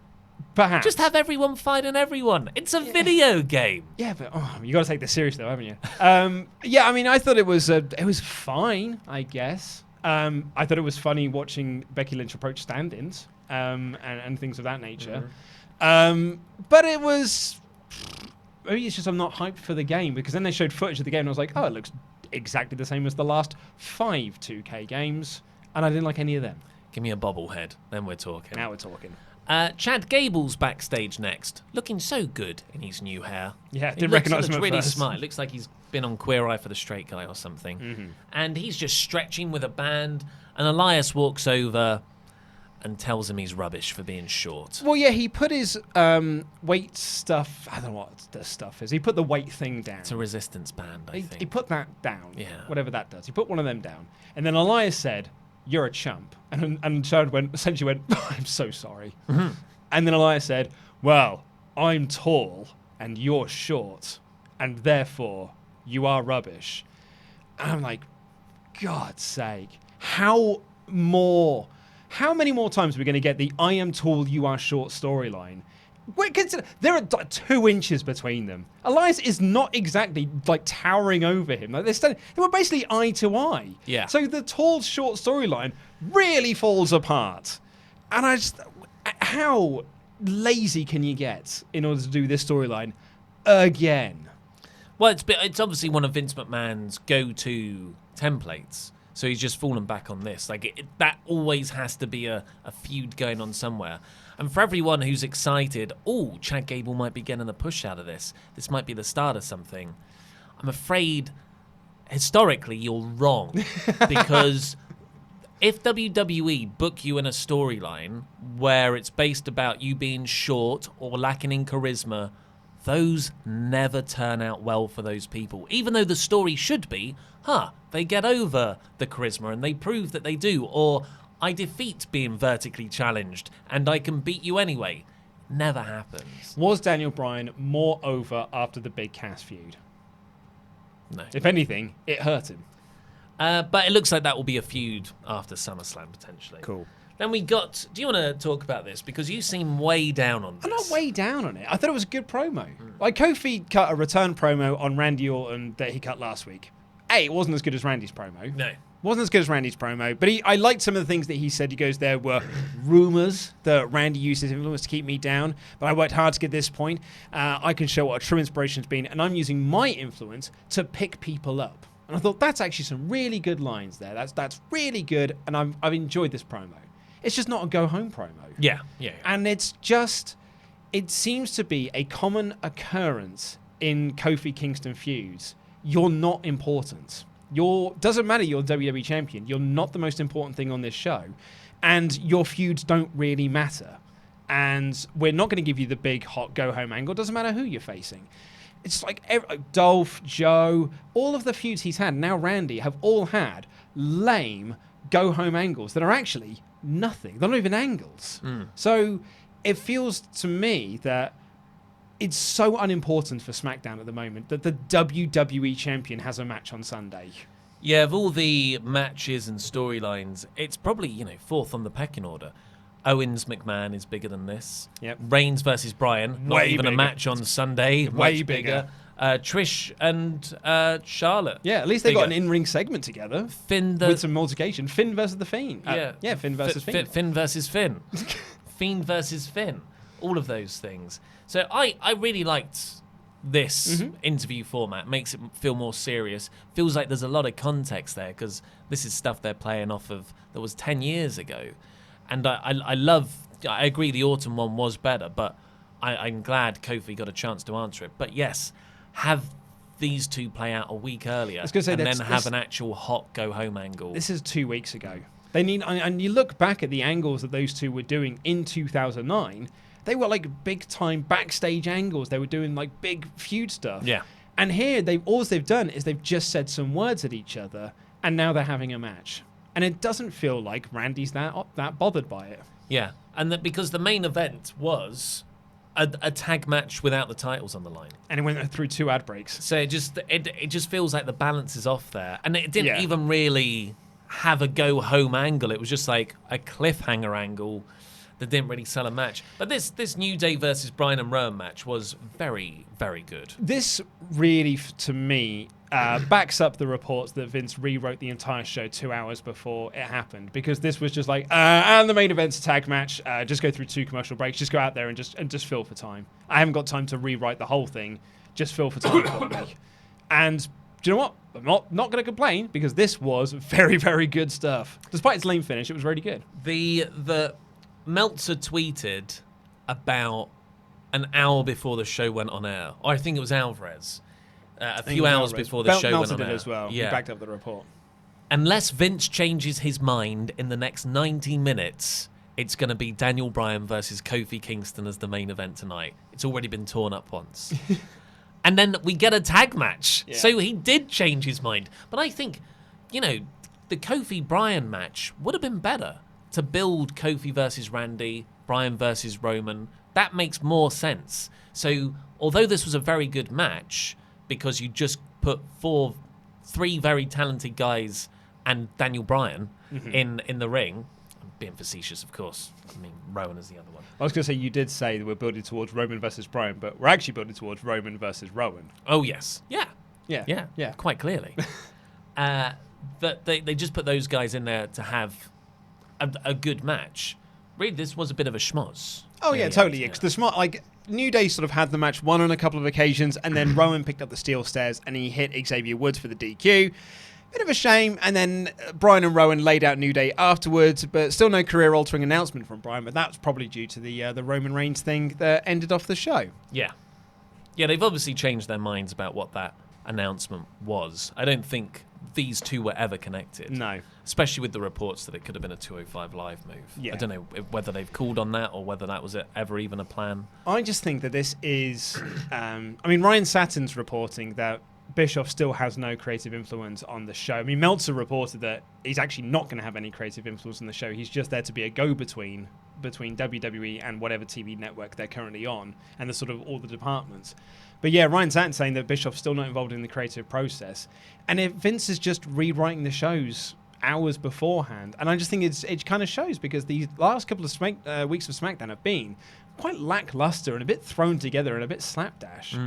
Perhaps. Just have everyone fighting everyone. It's a video game. Yeah, but you got to take this serious, though, haven't you? Yeah, I mean, I thought it was fine, I guess. I thought it was funny watching Becky Lynch approach stand-ins and things of that nature. Mm-hmm. But it was... Maybe it's just I'm not hyped for the game, because then they showed footage of the game and I was like, oh, it looks exactly the same as the last 5 2K games, and I didn't like any of them. Give me a bobblehead, then we're talking. Now we're talking. Chad Gable's backstage next, looking so good in his new hair. Yeah, didn't recognise him at really first. smart. It looks like he's been on Queer Eye for the Straight Guy or something. Mm-hmm. And he's just stretching with a band, and Elias walks over and tells him he's rubbish for being short. Well, yeah, he put his weight stuff... I don't know what the stuff is. He put the weight thing down. It's a resistance band, I think. He put that down. Yeah. Whatever that does. He put one of them down. And then Elias said, you're a chump. And Chad essentially went, I'm so sorry. Mm-hmm. And then Elias said, well, I'm tall and you're short, and therefore you are rubbish. And I'm like, God's sake, how many more times are we going to get the I am tall, you are short storyline? There are 2 inches between them. Elias is not exactly like towering over him. Like they were basically eye to eye. Yeah. So the tall, short storyline really falls apart. And how lazy can you get in order to do this storyline again? Well, it's obviously one of Vince McMahon's go-to templates. So he's just fallen back on this. Like that always has to be a feud going on somewhere. And for everyone who's excited, Chad Gable might be getting a push out of this. This might be the start of something. I'm afraid, historically, you're wrong. Because if WWE book you in a storyline where it's based about you being short or lacking in charisma, those never turn out well for those people. Even though the story should be, they get over the charisma and they prove that they do, or I defeat being vertically challenged and I can beat you anyway. Never happens. Was Daniel Bryan more over after the Big Cass feud? No. If anything, it hurt him. But it looks like that will be a feud after SummerSlam, potentially. Cool. Then we got... Do you want to talk about this? Because you seem way down on this. I'm not way down on it. I thought it was a good promo. Like, Kofi cut a return promo on Randy Orton that he cut last week. It wasn't as good as Randy's promo. No. Wasn't as good as Randy's promo, but I liked some of the things that he said. He goes, there were rumors that Randy used his influence to keep me down, but I worked hard to get this point. I can show what a true inspiration's been, and I'm using my influence to pick people up. And I thought that's actually some really good lines there. That's really good, and I've enjoyed this promo. It's just not a go-home promo. Yeah. And it's just, it seems to be a common occurrence in Kofi Kingston feuds. You're not important. Doesn't matter you're WWE champion. You're not the most important thing on this show. And your feuds don't really matter. And we're not going to give you the big, hot go-home angle. Doesn't matter who you're facing. It's like Dolph, Joe, all of the feuds he's had, now Randy, have all had lame go-home angles that are actually nothing. They're not even angles. So it feels to me that it's so unimportant for SmackDown at the moment that the WWE champion has a match on Sunday. Yeah, of all the matches and storylines, it's probably, fourth on the pecking order. Owens McMahon is bigger than this. Yep. Reigns versus Bryan, not even a match on Sunday. Way much bigger. Trish and Charlotte. Yeah, at least they got an in-ring segment together. With some multiplication. Finn versus the Fiend. Finn versus Fiend. Finn versus Finn. Fiend versus Finn. All of those things. So I really liked this interview format. Makes it feel more serious. Feels like there's a lot of context there because this is stuff they're playing off of that was 10 years ago. And I agree the autumn one was better, but I'm glad Kofi got a chance to answer it. But yes, have these two play out a week earlier and then have an actual hot go-home angle. This is 2 weeks ago. They need, and you look back at the angles that those two were doing in 2009, they were like big-time backstage angles. They were doing like big feud stuff. Yeah. And here, all they've done is they've just said some words at each other, and now they're having a match. And it doesn't feel like Randy's that bothered by it. Yeah, and because the main event was a tag match without the titles on the line, and it went through 2 ad breaks. So it just feels like the balance is off there, and it didn't even really have a go home angle. It was just like a cliffhanger angle that didn't really sell a match. But this New Day versus Bryan and Rowan match was very, very good. This really, to me, backs up the reports that Vince rewrote the entire show 2 hours before it happened, because this was just like, and the main event's a tag match, just go through 2 commercial breaks, just go out there and just fill for time. I haven't got time to rewrite the whole thing, just fill for time for me. And do you know what? I'm not going to complain, because this was very, very good stuff. Despite its lame finish, it was really good. The Meltzer tweeted about an hour before the show went on air, or I think it was Alvarez. A few hours before the show went on air. As well. Yeah. He backed up the report. Unless Vince changes his mind in the next 90 minutes, it's going to be Daniel Bryan versus Kofi Kingston as the main event tonight. It's already been torn up once. And then we get a tag match. Yeah. So he did change his mind. But I think, the Kofi Bryan match would have been better to build Kofi versus Randy, Bryan versus Roman. That makes more sense. So although this was a very good match, because you just put 3 very talented guys and Daniel Bryan in the ring. I'm being facetious, of course. I mean, Rowan is the other one. I was going to say, you did say that we're building towards Roman versus Bryan, but we're actually building towards Roman versus Rowan. Oh, yes. Yeah. Yeah. Quite clearly. But they just put those guys in there to have a good match. Really, this was a bit of a schmoz. Oh, yeah, totally. Because the smart, New Day sort of had the match won on a couple of occasions, and then Rowan picked up the steel stairs and he hit Xavier Woods for the DQ. Bit of a shame. And then Bryan and Rowan laid out New Day afterwards, but still no career-altering announcement from Bryan. But that's probably due to the Roman Reigns thing that ended off the show. Yeah. Yeah, they've obviously changed their minds about what that announcement was. I don't think these two were ever connected. No. Especially with the reports that it could have been a 205 Live move. Yeah. I don't know whether they've called on that or whether that was ever even a plan. I just think that this is... Ryan Satin's reporting that Bischoff still has no creative influence on the show. I mean, Meltzer reported that he's actually not going to have any creative influence on the show. He's just there to be a go-between between WWE and whatever TV network they're currently on, and the sort of all the departments. But yeah, Ryan Satin saying that Bischoff's still not involved in the creative process. And if Vince is just rewriting the shows hours beforehand, and I just think it kind of shows, because the last couple of weeks of SmackDown have been quite lackluster and a bit thrown together and a bit slapdash.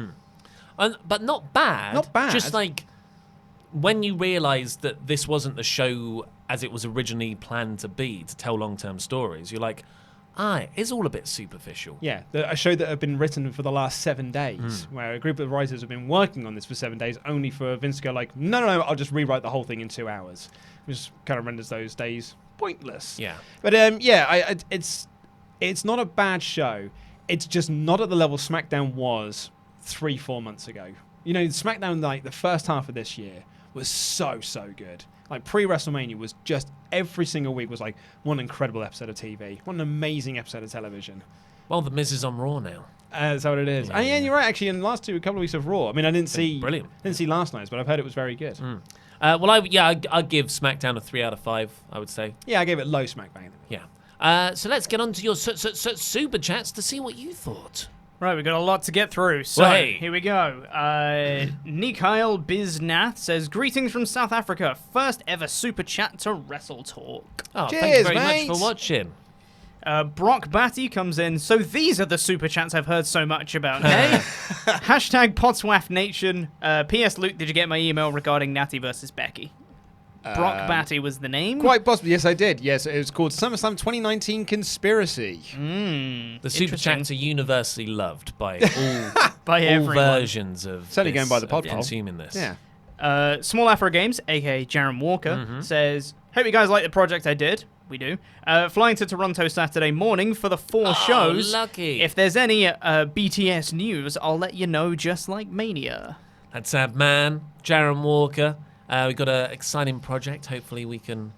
But not bad. Not bad. Just like when you realise that this wasn't the show as it was originally planned to be, to tell long-term stories, you're like, it's all a bit superficial. Yeah, a show that had been written for the last 7 days, where a group of writers have been working on this for 7 days, only for Vince to go like, no, I'll just rewrite the whole thing in 2 hours, which kind of renders those days pointless. Yeah. But it's not a bad show. It's just not at the level SmackDown was 3-4 months ago. You know, SmackDown, like the first half of this year, was so good. Like pre-WrestleMania was just every single week was like one incredible episode of TV, one amazing episode of television. Well, The Miz is on Raw now. That's what it is. Yeah, And you're right. Actually, in the last couple of weeks of Raw, I mean, I didn't see last night's, but I've heard it was very good. I'd give SmackDown a 3 out of 5. I would say. Yeah, I gave it low SmackDown. Yeah. So let's get on to your super chats to see what you thought. Right, we've got a lot to get through, so here we go. Nikhail Biznath says, greetings from South Africa. First ever super chat to WrestleTalk. Oh, Cheers, thank you very mate. much for watching. Brock Batty comes in. So these are the super chats I've heard so much about. Hey, hashtag Potswaff Nation. P.S. Luke, did you get my email regarding Natty versus Becky? Brock Batty was the name. Quite possibly, yes, I did. Yes, it was called SummerSlam 2019 Conspiracy. The super chats are universally loved by all by all everyone. versions of Certainly going by the pod poll. consuming this. Yeah. Small Afro Games, aka Jaron Walker, says, hope you guys like the project I did. We do. Flying to Toronto Saturday morning for the 4 shows. Lucky. If there's any BTS news, I'll let you know, just like Mania. That's our man, Jaron Walker. We've got an exciting project. Hopefully we can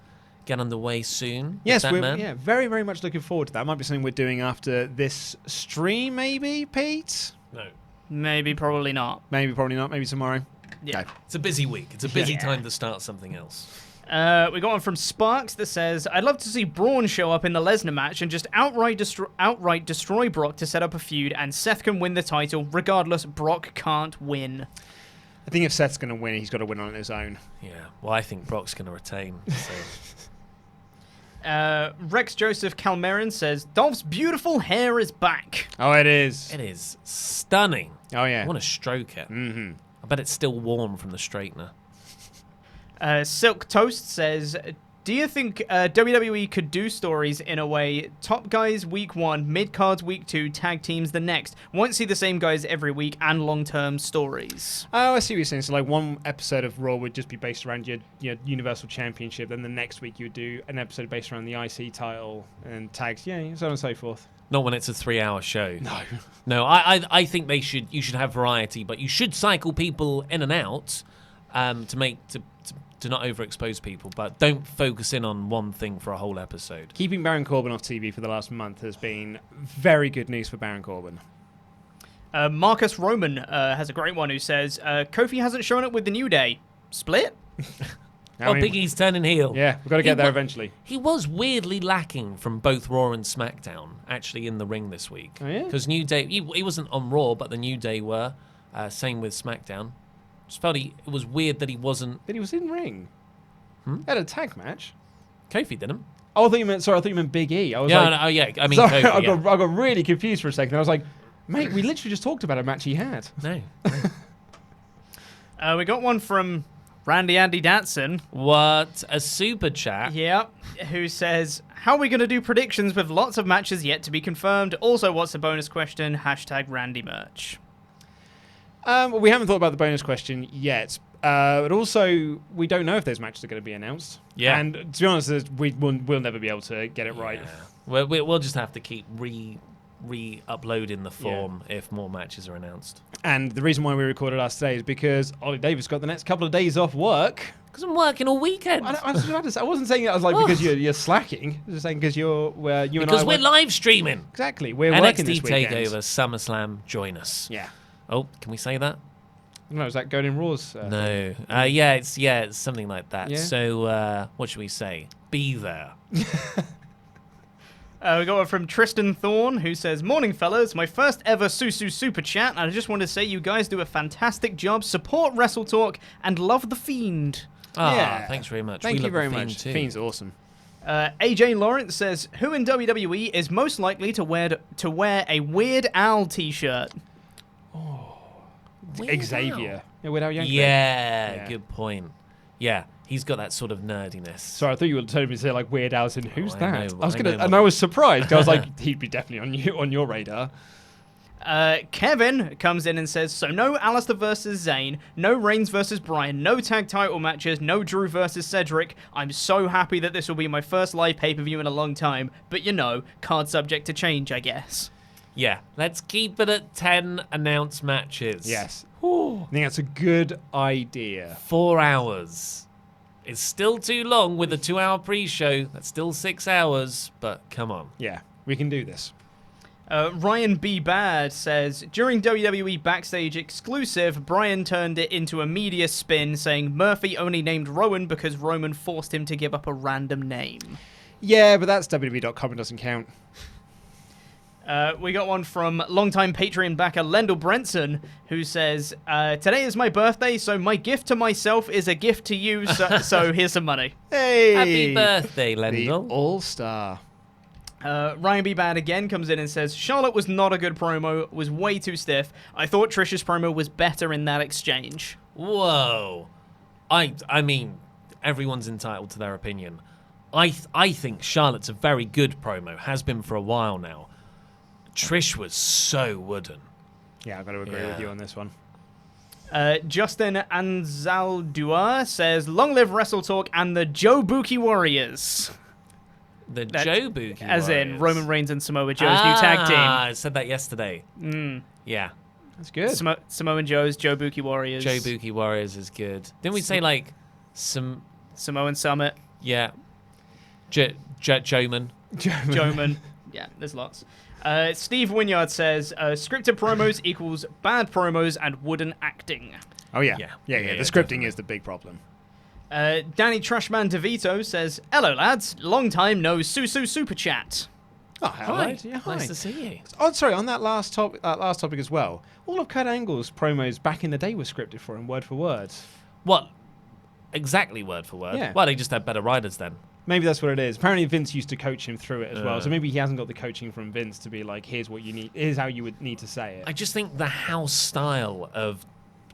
get underway soon. Yes, we're very, very much looking forward to that. Might be something we're doing after this stream, maybe, Pete? No. Maybe, probably not. Maybe, probably not. Maybe tomorrow. Yeah. Okay. It's a busy week. It's a busy time to start something else. We got one from Sparks that says, I'd love to see Braun show up in the Lesnar match and just outright destroy Brock to set up a feud, and Seth can win the title. Regardless, Brock can't win. I think if Seth's going to win, he's got to win on his own. Yeah. Well, I think Brock's going to retain. So. Rex Joseph Calmerin says, Dolph's beautiful hair is back. Oh, it is. It is stunning. Oh, yeah. I want to stroke it. Mm-hmm. I bet it's still warm from the straightener. Silk Toast says, do you think WWE could do stories in a way, top guys week 1, mid-cards week 2, tag teams the next? Won't see the same guys every week, and long-term stories. Oh, I see what you're saying. So, like, one episode of Raw would just be based around your Universal Championship, then the next week you would do an episode based around the IC title and tags, so on and so forth. Not when it's a 3-hour show. No. No, I think you should have variety, but you should cycle people in and out to not overexpose people, but don't focus in on one thing for a whole episode. Keeping Baron Corbin off TV for the last month has been very good news for Baron Corbin. Marcus Roman has a great one who says, Kofi hasn't shown up with the New Day. Split? Big E's turning heel. Yeah, we've got to get there eventually. He was weirdly lacking from both Raw and SmackDown, actually, in the ring this week. Oh, yeah? Because New Day, he wasn't on Raw, but the New Day were. Same with SmackDown. Just felt it was weird that he wasn't. But he was in ring. He had a tag match. Kofi didn't. Oh, I thought you meant Big E. I was I mean, sorry, Kofi, I got really confused for a second. I was like, mate, we literally just talked about a match he had. No. We got one from Randy Andy Datson. What? A super chat? Yeah. Who says, how are we going to do predictions with lots of matches yet to be confirmed? Also, what's the bonus question? Hashtag Randy merch. We haven't thought about the bonus question yet. But also, we don't know if those matches are going to be announced. Yeah. And to be honest, we'll never be able to get it right. We'll just have to keep re-uploading the form if more matches are announced. And the reason why we recorded us today is because Ollie Davis got the next couple of days off work. Because I'm working all weekend. I wasn't saying that because you're slacking. I was just saying because because we're live streaming. Exactly. We're NXT working this weekend. TakeOver, SummerSlam, join us. Yeah. Oh, can we say that? No, is that going in Raw's? No. It's something like that. Yeah. So what should we say? Be there. We got one from Tristan Thorne, who says, "Morning, fellas. My first ever Susu Super Chat, and I just want to say you guys do a fantastic job. Support WrestleTalk and love The Fiend." Thanks very much. Thank you very Fiend much. too. Fiend's awesome. AJ Lawrence says, "Who in WWE is most likely to wear a Weird Al t-shirt?" Xavier. Yeah, Weird Al Yankovic. Yeah, good point. Yeah, he's got that sort of nerdiness. Sorry, I thought you would tell me to say like Weird Al's in. Who's that? I I was surprised. I was like, he'd be definitely on your radar. Kevin comes in and says, "So no Aleister versus Zayn, no Reigns versus Bryan, no tag title matches, no Drew versus Cedric. I'm so happy that this will be my first live pay-per-view in a long time, but card subject to change, I guess." Yeah, let's keep it at 10 announced matches. Yes. I think that's a good idea. 4 hours. It's still too long with a 2-hour pre-show. That's still 6 hours, but come on. Yeah, we can do this. Ryan B. Bad says, "During WWE Backstage exclusive, Bryan turned it into a media spin saying Murphy only named Rowan because Roman forced him to give up a random name." Yeah, but that's WWE.com. It doesn't count. We got one from longtime Patreon backer Lendl Brenson, who says, "Today is my birthday, so my gift to myself is a gift to you, so here's some money." Hey! Happy birthday, The Lendl. All-Star. Ryan B. Bad again comes in and says, "Charlotte was not a good promo, was way too stiff. I thought Trish's promo was better in that exchange." Whoa. I mean, everyone's entitled to their opinion. I think Charlotte's a very good promo, has been for a while now. Trish was so wooden. Yeah, I've got to agree with you on this one. Justin Anzaldua says, "Long live WrestleTalk and the Joe Buki Warriors." The Joe Buki As Warriors. in Roman Reigns and Samoa Joe's new tag team. I said that yesterday. Yeah. That's good. Samoa Joe's Joe Buki Warriors. Joe Buki Warriors is good. Didn't we say like some... Samoan Summit. Yeah. Joeman. Joeman. Yeah, there's lots. Steve Wynyard says, "Scripted promos equals bad promos and wooden acting." Oh, yeah. Yeah. The scripting Definitely. is the big problem. Danny Trashman DeVito says, "Hello, lads. Long time no Susu Super Chat." Oh, hello. Hi. Yeah, hi. Nice to see you. Oh, sorry, on that last topic as well. All of Kurt Angle's promos back in the day were scripted for him, word for word. What? Exactly word for word? Yeah. Well, they just had better writers then. Maybe that's what it is. Apparently Vince used to coach him through it as well, so maybe he hasn't got the coaching from Vince to be like, here's what you need, here's how you would need to say it. I just think the house style of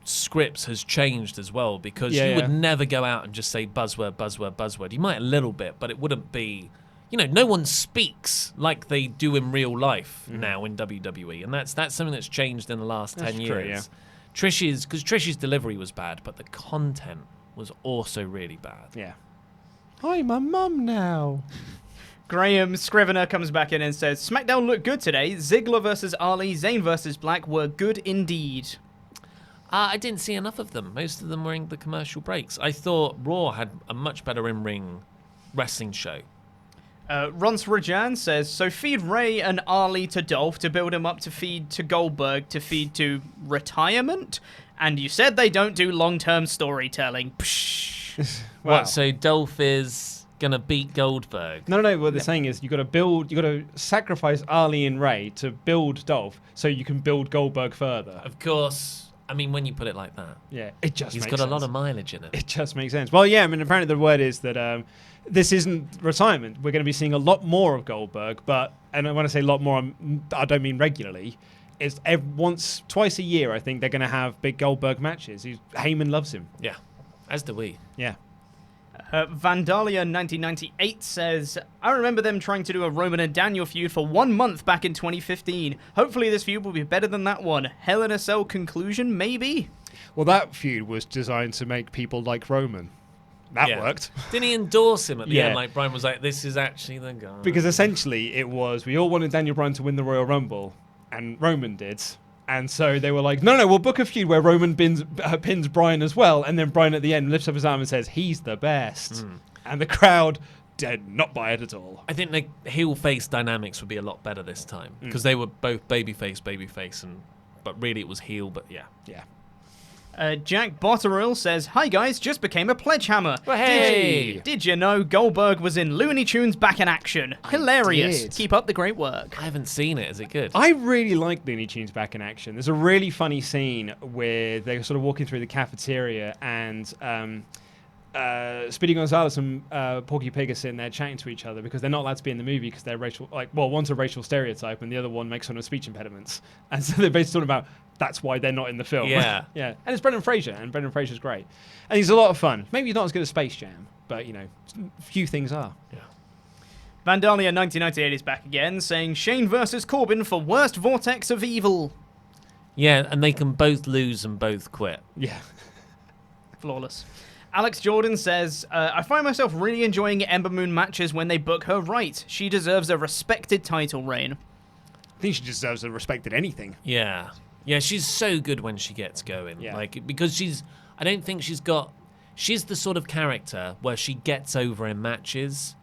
scripts has changed as well, because Yeah, you yeah. would never go out and just say buzzword, buzzword, buzzword. You might a little bit, but it wouldn't be... no one speaks like they do in real life now in WWE, and that's something that's changed in the last 10 That's years. true, yeah. Trish's delivery was bad, but the content was also really bad. Yeah. I'm a mum now. Graham Scrivener comes back in and says, "SmackDown looked good today. Ziggler versus Ali, Zayn versus Black were good indeed." I didn't see enough of them. Most of them were in the commercial breaks. I thought Raw had a much better in-ring wrestling show. Rons Rajan says, "So feed Ray and Ali to Dolph to build him up to feed to Goldberg to feed to retirement? And you said they don't do long-term storytelling." Psh. Wow. What, so Dolph is going to beat Goldberg? No. What they're saying is you got to sacrifice Ali and Ray to build Dolph, so you can build Goldberg further. Of course. I mean, when you put it like that. Yeah, it just He's makes got sense. a lot of mileage in it. It just makes sense. Well, yeah, I mean, apparently the word is that this isn't retirement. We're going to be seeing a lot more of Goldberg, and when I say a lot more, I don't mean regularly. It's twice a year, I think, they're going to have big Goldberg matches. Heyman loves him. Yeah, as do we. Yeah. Vandalia 1998 says, "I remember them trying to do a Roman and Daniel feud for 1 month back in 2015. Hopefully this feud will be better than that one. Hell in a Cell conclusion, maybe?" Well, that feud was designed to make people like Roman. That worked. Didn't he endorse him at the Yeah. end? Like, Bryan was like, this is actually the guy. Because essentially it was, we all wanted Daniel Bryan to win the Royal Rumble, and Roman did. And so they were like, no, we'll book a feud where Roman pins Bryan as well, and then Bryan at the end lifts up his arm and says, he's the best. And the crowd did not buy it at all. I think the heel-face dynamics would be a lot better this time, because they were both babyface, but really it was heel, but yeah. Yeah. Jack Botterill says, hi guys, just became a pledge hammer. Well, hey! Did you know Goldberg was in Looney Tunes Back in Action? Hilarious. did. Keep up the great work. I haven't seen it. Is it good? I really like Looney Tunes Back in Action. There's a really funny scene where they're sort of walking through the cafeteria and Speedy Gonzalez and Porky Pig are sitting there chatting to each other because they're not allowed to be in the movie because they're racial. One's a racial stereotype and the other one makes fun of speech impediments. And so they're basically talking about that's why they're not in the film. Yeah. Yeah. And it's Brendan Fraser, and Brendan Fraser's great. And he's a lot of fun. Maybe he's not as good as Space Jam, but, few things are. Yeah. Vandalia 1998 is back again, saying Shane versus Corbin for worst vortex of evil. Yeah, and they can both lose and both quit. Yeah. Flawless. Alex Jordan says, I find myself really enjoying Ember Moon matches when they book her right. She deserves a respected title reign. I think she deserves a respected anything. Yeah. Yeah, she's so good when she gets going. Yeah. Because I don't think she's the sort of character where she gets over in matches.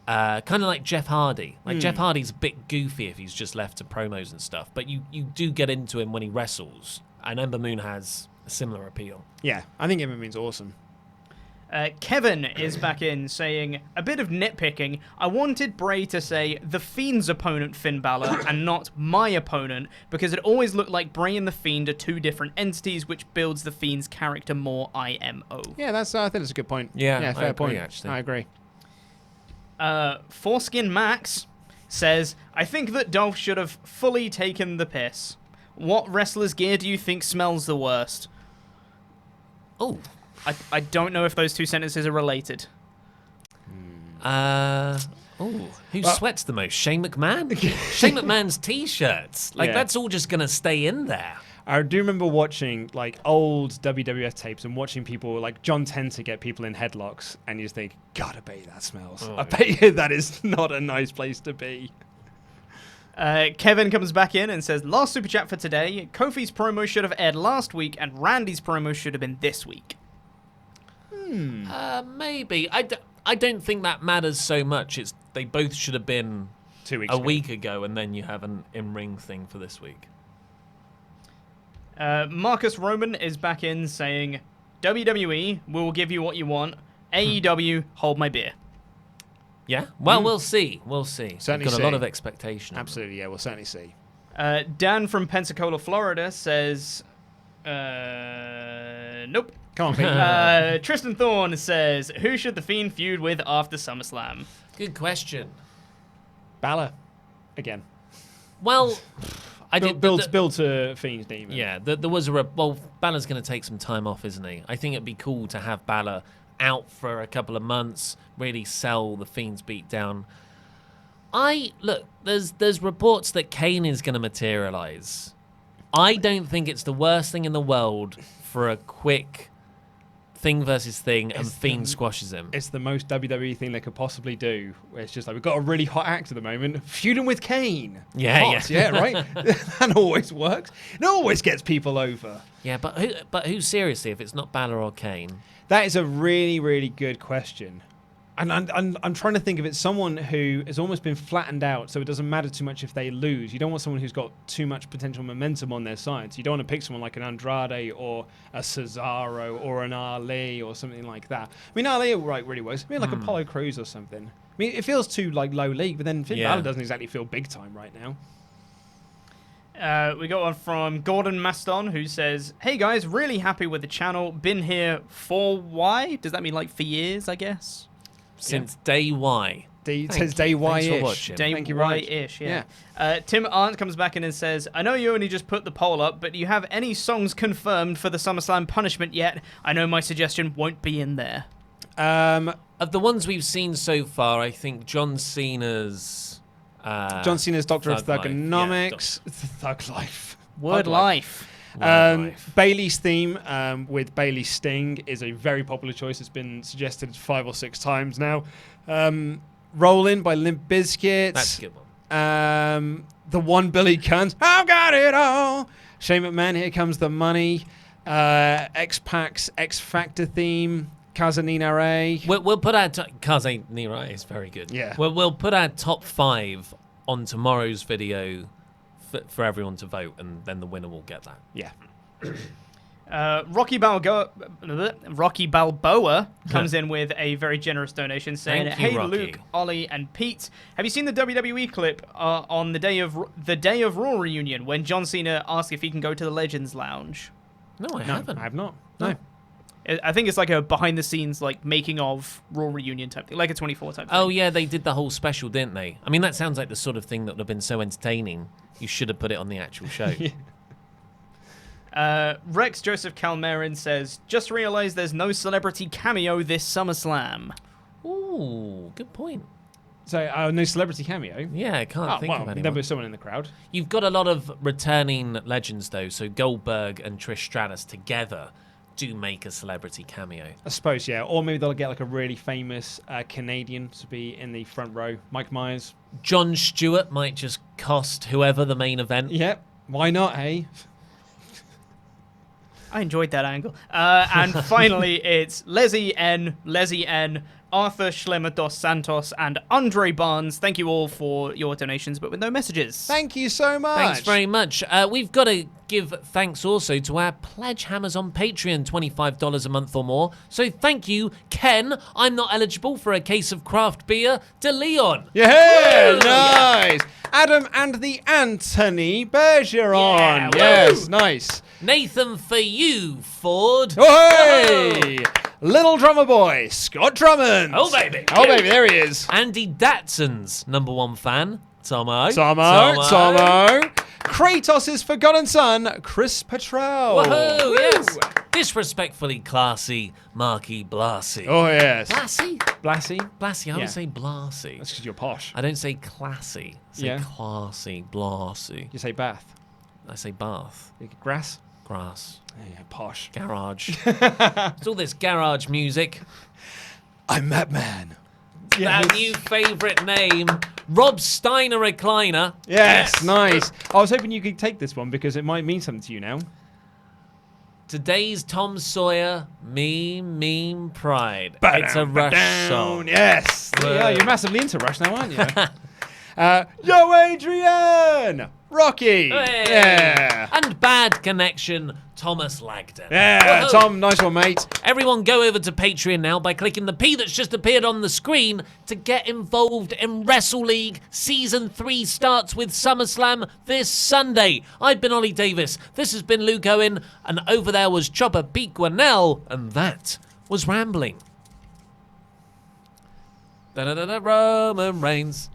Kind of like Jeff Hardy. Jeff Hardy's a bit goofy if he's just left to promos and stuff, but you do get into him when he wrestles, and Ember Moon has a similar appeal. Yeah, I think Ember Moon's awesome. Kevin is back in saying, a bit of nitpicking. I wanted Bray to say The Fiend's opponent, Finn Balor, and not my opponent, because it always looked like Bray and The Fiend are two different entities, which builds The Fiend's character more IMO. Yeah, I think that's a good point. Yeah, fair I agree, point. actually. I agree. Foreskin Max says, I think that Dolph should have fully taken the piss. What wrestler's gear do you think smells the worst? Oh. I don't know if those two sentences are related. Who sweats the most? Shane McMahon? Shane McMahon's t-shirts. That's all just going to stay in there. I do remember watching old WWF tapes and watching people like John Tenter get people in headlocks, and you just think, God, I bet you that smells. I bet you that is not a nice place to be. Kevin comes back in and says, last super chat for today, Kofi's promo should have aired last week and Randy's promo should have been this week. Maybe. I don't think that matters so much. They both should have been 2 weeks a ago. week ago, and then you have an in-ring thing for this week. Marcus Roman is back in saying, WWE, will give you what you want. AEW, hold my beer. Yeah? Well, we'll see. We'll see. Certainly We've got see. a lot of expectation. Absolutely, yeah, we'll certainly see. Dan from Pensacola, Florida says, nope. Come on, Pete. Tristan Thorne says, who should The Fiend feud with after SummerSlam? Good question. Balor, again. Well, I did build to Fiend's Demon. Yeah, there was Balor's going to take some time off, isn't he? I think it'd be cool to have Balor out for a couple of months, really sell the Fiend's beatdown. There's reports that Kane is going to materialize. I don't think it's the worst thing in the world for a quick thing versus thing and Fiend squashes him. It's the most WWE thing they could possibly do. Where it's just we've got a really hot act at the moment, feuding with Kane. Yeah, Hot, yeah, right. That always works. It always gets people over. Yeah, but who seriously? If it's not Balor or Kane, that is a really, really good question. And I'm trying to think of it. Someone who has almost been flattened out, so it doesn't matter too much if they lose. You don't want someone who's got too much potential momentum on their side. So you don't want to pick someone like an Andrade or a Cesaro or an Ali or something like that. I mean, Ali really works. I mean, like Apollo Crews or something. I mean, it feels too low league, but then Finn Balor doesn't exactly feel big time right now. We got one from Gordon Maston who says, hey guys, really happy with the channel. Been here for why? Does that mean for years, I guess? Since day Y. It says day Y-ish. Thanks for watching. Day Thank you, Raj. Y-ish, yeah. Tim Arndt comes back in and says, I know you only just put the poll up, but do you have any songs confirmed for the SummerSlam punishment yet? I know my suggestion won't be in there. Of the ones we've seen so far, I think John Cena's Doctor of Thug Life. Thugonomics. Thug Life. Word Life. Bailey's theme with Bailey Sting is a very popular choice. It's been suggested 5 or 6 times now. Rollin' by Limp Bizkit. That's a good one. The one Billy Guns. I've got it all. Shane McMahon, Here Comes the Money. X-Pac's X Factor theme. Kazanina Ray. We'll put our Kazanina Ray is very good. Yeah. We'll put our top 5 on tomorrow's video for everyone to vote, and then the winner will get that. Yeah. Rocky Balboa comes in with a very generous donation saying, Thank you, "Hey Rocky. Luke, Ollie, and Pete, have you seen the WWE clip on the day of Raw reunion when John Cena asked if he can go to the Legends Lounge?" No, I No, haven't. I have not. No. I think it's like a behind the scenes, like making of Raw reunion type thing, like a 24 type thing. Oh yeah, they did the whole special, didn't they? I mean, that sounds like the sort of thing that would have been so entertaining. You should have put it on the actual show. Rex Joseph Calmerin says, "Just realised there's no celebrity cameo this SummerSlam." Ooh, good point. So, no celebrity cameo? Yeah, I can't think of anyone. There was someone in the crowd. You've got a lot of returning legends, though. So Goldberg and Trish Stratus together do make a celebrity cameo. I suppose, yeah. Or maybe they'll get like a really famous Canadian to be in the front row. Mike Myers. Jon Stewart might just cost whoever the main event. Yep. Why not, eh? I enjoyed that angle. And finally, it's Leslie N, Arthur Schlemmer dos Santos, and Andre Barnes. Thank you all for your donations, but with no messages. Thank you so much. Thanks very much. We've got to give thanks also to our pledge hammers on Patreon, $25 a month or more. So thank you, Ken. I'm not eligible for a case of craft beer. De Leon. Yeah, Woo! nice. Adam and the Anthony Bergeron. Yeah, Yes, nice. Nathan for you, Ford. Oh, hey! Little drummer boy, Scott Drummond. Oh, baby. Oh, baby, there he is. Andy Datson's #1 fan, Tomo. Tomo. Kratos' forgotten son, Chris Petrell. Woohoo, yes. Disrespectfully classy, Marky Blassie. Oh, yes. Blassie? Blassy? Blassie, I Yeah. would say Blassie. That's because you're posh. I don't say classy. I say Yeah. classy, Blassie. You say Bath. I say bath, Grass. grass, Yeah, posh. garage. It's all this garage music. I'm that man. Our new favourite name, Rob Steiner Recliner. Yes, nice. I was hoping you could take this one because it might mean something to you now. Today's Tom Sawyer, Meme Pride. It's a Rush song. Yes. Whoa. Yeah, you're massively into Rush now, aren't you? Yo, Adrian! Rocky! Hey. Yeah. And Bad Connection, Thomas Lagden. Yeah, Woohoo. Tom, nice one, mate. Everyone go over to Patreon now by clicking the P that's just appeared on the screen to get involved in Wrestle League. Season 3 starts with SummerSlam this Sunday. I've been Ollie Davis, this has been Luke Owen, and over there was Chopper Pete Guanell, and that was Rambling. Da-da-da-da, Roman Reigns.